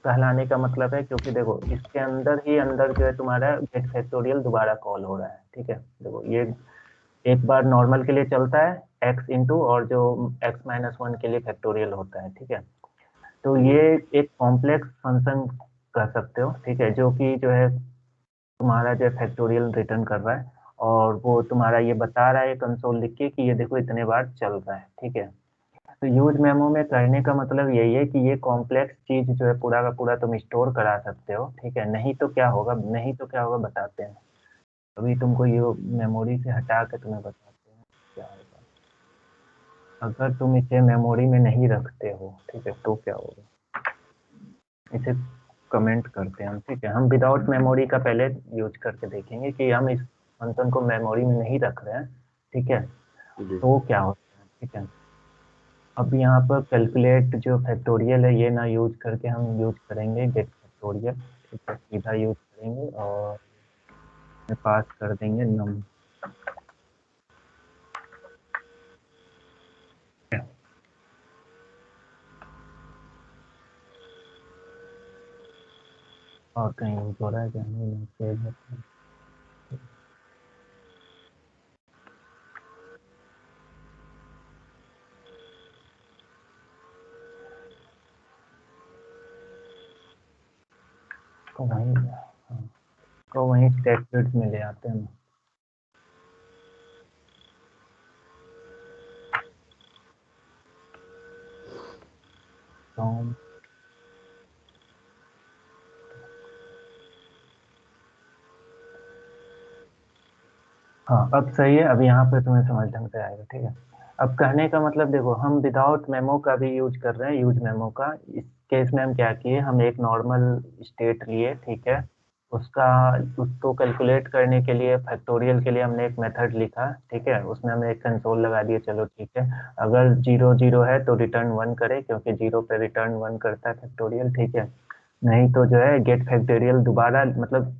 कहलाने का मतलब है, क्योंकि देखो इसके अंदर ही अंदर जो है तुम्हारा गेट फैक्टोरियल दोबारा कॉल हो रहा है, ठीक है। देखो ये एक बार नॉर्मल के लिए चलता है x इंटू, और जो x-1 के लिए फैक्टोरियल होता है, ठीक है। तो ये एक कॉम्प्लेक्स फंक्शन कह सकते हो, ठीक है, जो कि जो है तुम्हारा जो फैक्टोरियल रिटर्न कर रहा है, और वो तुम्हारा ये बता रहा है कंसोल लिख के कि ये देखो इतने बार चल रहा है, ठीक है। तो यूज मेमो में करने का मतलब यही है कि ये कॉम्प्लेक्स चीज जो है पूरा का पूरा तुम स्टोर करा सकते हो, ठीक है। नहीं तो क्या होगा, नहीं तो क्या होगा बताते हैं, अभी तुमको ये मेमोरी से हटा के तुम्हें बताते हैं क्या होगा। अगर तुम इसे मेमोरी में नहीं रखते हो, ठीक है, तो क्या होगा, इसे कमेंट करते हैं हम, ठीक है। हम विदाउट मेमोरी का पहले यूज करके देखेंगे कि हम इस फंक्शन को मेमोरी में नहीं रख रहे हैं, ठीक है, जी तो क्या होता है, ठीक है। अब यहाँ पर कैलकुलेट जो फैक्टोरियल है ये ना यूज करके हम यूज करेंगे गेट फैक्टोरियल, ठीक है, सीधा यूज करेंगे और पास कर देंगे नम। और कहीं यूज हो रहा है क्या, नहीं सेव होता है। तो वहीं, हाँ, तो वहीं स्टेटमेंट में ले आते हैं। तो हाँ अब सही है, अब यहाँ पे तुम्हें समझ ढंग से आएगा, ठीक है। अब कहने का मतलब देखो, हम विदाउट मेमो का भी यूज कर रहे हैं, यूज मेमो का। इस केस में हम क्या किए, हम एक नॉर्मल स्टेट लिए, ठीक है, उसका उसको कैलकुलेट करने के लिए फैक्टोरियल के लिए हमने एक मेथड लिखा, ठीक है, उसमें हमने एक कंसोल लगा दिया, चलो ठीक है। अगर 0 0 है तो रिटर्न 1 करे, क्योंकि 0 पे रिटर्न 1 करता है फैक्टोरियल, ठीक है। नहीं तो जो है गेट फैक्टोरियल दोबारा मतलब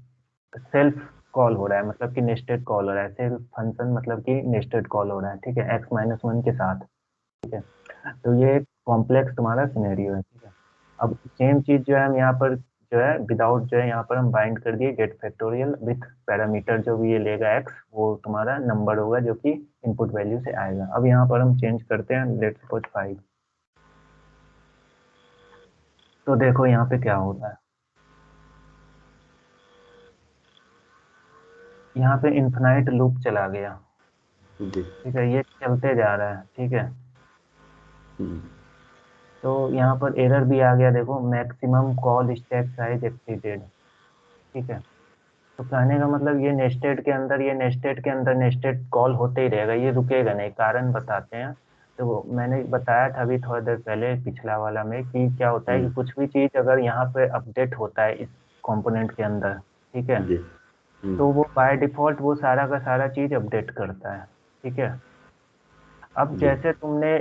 सेल्फ कॉल हो रहा है, मतलब कि नेस्टेड कॉल हो रहा है, सेल्फ फंक्शन मतलब कि नेस्टेड कॉल हो रहा है, ठीक है, x-1 के साथ, ठीक है। तो ये कॉम्प्लेक्स तुम्हारा सिनेरियो है, ठीक है। अब सेम चीज जो है हम यहाँ पर जो है विदाउट जो है यहाँ पर हम बाइंड कर दिए गेट फैक्टोरियल विथ पैरामीटर, जो भी ये लेगा x वो तुम्हारा नंबर होगा जो कि इनपुट वैल्यू से आएगा। अब यहाँ पर हम चेंज करते हैं, लेट्स सपोज 5। तो देखो यहाँ पे क्या होता है, यहाँ पे इन्फिनाइट लूप चला गया, जी ठीक है, ये चलते जा रहा है, ठीक है। हम्म, तो यहाँ पर एरर भी आ गया, देखो maximum call stack size exceeded, ठीक है। तो कहने का मतलब ये नेस्टेड के अंदर, ये नेस्टेड के अंदर नेस्टेड कॉल होते ही रहेगा, ये रुकेगा नहीं। कारण बताते हैं, तो मैंने बताया था अभी थोड़ा देर पहले पिछला वाला में कि क्या होता है कि हम्म, कुछ भी चीज अगर यहाँ पे अपडेट होता है इस कंपोनेंट के अंदर, ठीक है, जी तो वो बाय डिफॉल्ट वो सारा का सारा चीज अपडेट करता है, ठीक है। जी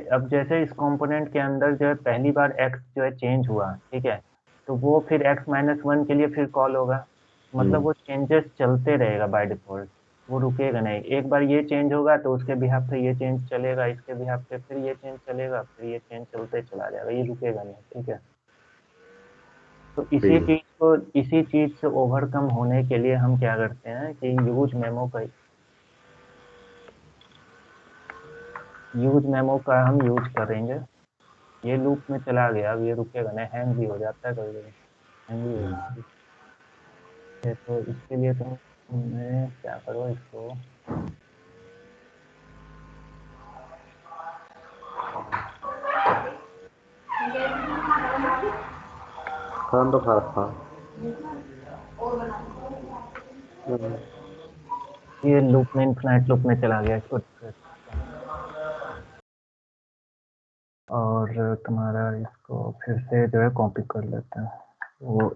अब जैसे इस कंपोनेंट के अंदर जो है पहली बार x जो है चेंज हुआ, ठीक है, तो वो फिर x-1 के लिए फिर कॉल होगा, मतलब हम्म, वो चेंजेस चलते रहेगा बाय डिफॉल्ट, वो रुकेगा नहीं। एक बार ये चेंज होगा तो उसके बिहाफ पे ये चेंज चलेगा, इसके बिहाफ पे फिर ये चेंज चलेगा, फिर ये चेंज चलते चला जाएगा, ये रुकेगा नहीं, ठीक है। तो सही है इसी चीज से ओवरकम होने के लिए हम क्या करते हैं कि यूज मेमो का हम यूज करेंगे। ये लूप में चला गया, अब ये रुकेगा नहीं, हैंग भी हो जाता है कभी कभी, हैंग भी हो जाता है, ठीक है। तो इसके लिए तुम्हें क्या करो, इसको खान तो खा था हम्म, ये लूप में इन्फिनाइट लूप में चला गया, इसको refresh करते हैं। और तुम्हारा इसको फिर से जो है कॉपी कर लेते हैं। वो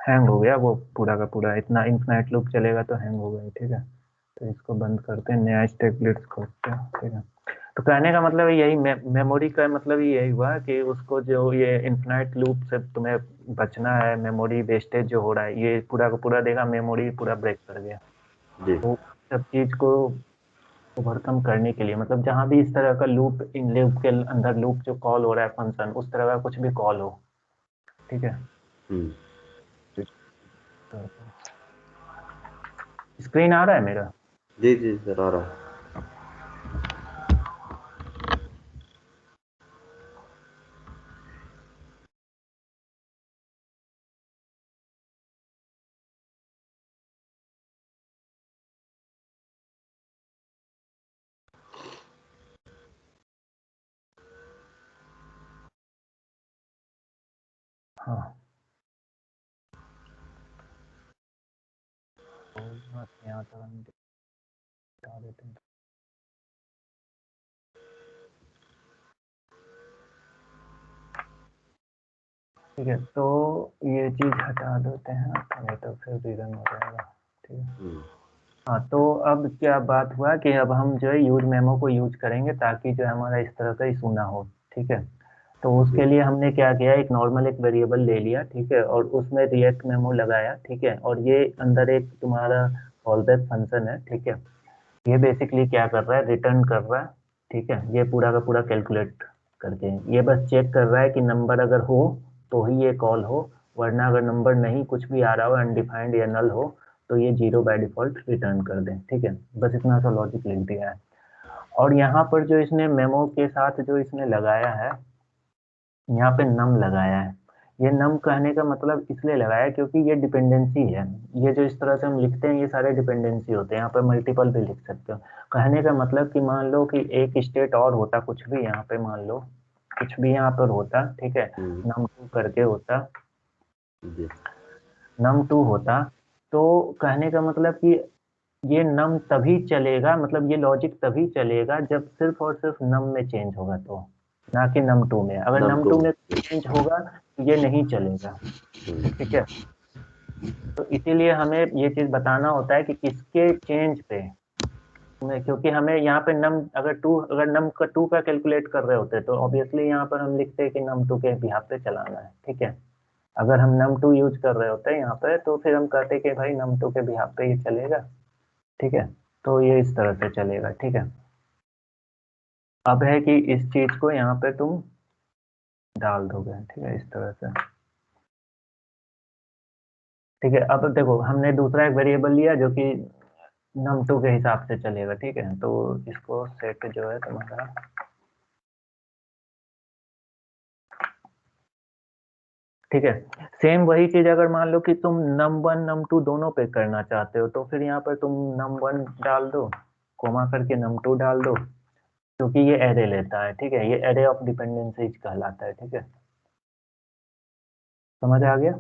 हैंग हो गया, वो पूरा का पूरा, इतना इन्फिनाइट लूप चलेगा तो हैंग हो गया, ठीक है। तो इसको बंद करते हैं, नया स्टेप लिस्ट खोलते हैं, ठीक है। तो कहने का मतलब यही, मेमोरी का मतलब ही यही हुआ कि उसको जो ये इन्फिनाइट लूप से तुम्हें बचना है, मेमोरी वेस्टेज जो हो रहा है ये पूरा का पूरा देगा, मेमोरी पूरा ब्रेक कर गया। जी तो सब चीज को ओवरकम करने के लिए, मतलब जहां भी इस तरह का लूप, इन लूप के अंदर लूप जो कॉल हो रहा है फंक्शन, उस तरह का कुछ भी कॉल हो, ठीक है। हम्म, स्क्रीन आ रहा है मेरा? जी जी सर आ रहा है हाँ, तो बस यहाँ तक हम बता देते हैं। ठीक है, तो ये चीज हटा देते हैं, नहीं तो फिर रीरन हो जाएगा। ठीक है, हाँ, तो अब क्या बात हुआ कि अब हम जो है यूज मेमो को यूज करेंगे ताकि जो है हमारा इस तरह का इशू ना हो। ठीक है, तो उसके लिए हमने क्या किया, एक नॉर्मल एक वेरिएबल ले लिया, ठीक है, और उसमें रिएक्ट मेमो लगाया। ठीक है, और ये अंदर एक तुम्हारा कॉलबैक फंक्शन है। ठीक है, ये बेसिकली क्या कर रहा है, रिटर्न कर रहा है। ठीक है, ये पूरा का पूरा कैलकुलेट करके ये बस चेक कर रहा है कि नंबर अगर हो तो ही ये कॉल हो, वरना अगर नंबर नहीं कुछ भी आ रहा हो, अनडिफाइंड या नल हो, तो ये जीरो बाय डिफॉल्ट रिटर्न कर दे। ठीक है, बस इतना सा लॉजिक लिख दिया है। और यहाँ पर जो इसने मेमो के साथ जो इसने लगाया है, यहाँ पे नम लगाया है। ये नम कहने का मतलब इसलिए लगाया है क्योंकि ये डिपेंडेंसी है। ये जो इस तरह से हम लिखते हैं ये सारे डिपेंडेंसी होते हैं, यहाँ पे मल्टीपल भी लिख सकते हो। कहने का मतलब कि मान लो कि एक स्टेट और होता, कुछ भी यहाँ पे मान लो कुछ भी यहाँ पर होता, ठीक है, नम टू करके होता, नम टू होता, तो कहने का मतलब कि ये नम तभी चलेगा, मतलब ये लॉजिक तभी चलेगा जब सिर्फ और सिर्फ नम में चेंज होगा, तो ना कि नम टू में। अगर नम नम टू टू में चेंज होगा तो ये नहीं चलेगा। ठीक है, तो इसीलिए हमें ये चीज बताना होता है कि किसके चेंज पे क्योंकि हमें यहाँ पे नम अगर नम का टू का कैलकुलेट कर रहे होते तो ऑब्वियसली यहाँ पर हम लिखते हैं कि नम टू के बिहाफ पे चलाना है। ठीक है, अगर हम नम टू यूज कर रहे होते हैं यहाँ पे तो फिर हम कहते कि भाई नम टू के बिहाफ पे ये चलेगा। ठीक है, तो ये इस तरह से चलेगा। ठीक है, अब है कि इस चीज को यहाँ पे तुम डाल दोगे। ठीक है, इस तरह से। ठीक है, अब देखो हमने दूसरा एक वेरिएबल लिया जो कि num2 के हिसाब से चलेगा। ठीक है, तो इसको सेट जो है तुम्हारा, ठीक है, सेम वही चीज अगर मान लो कि तुम num1 num2 दोनों पे करना चाहते हो तो फिर यहाँ पर तुम num1 डाल दो, कोमा करके num2 डाल दो, क्योंकि ये एरे लेता है। ठीक है, ये एरे ऑफ डिपेंडेंसीज कहलाता है। ठीक है, समझ आ गया।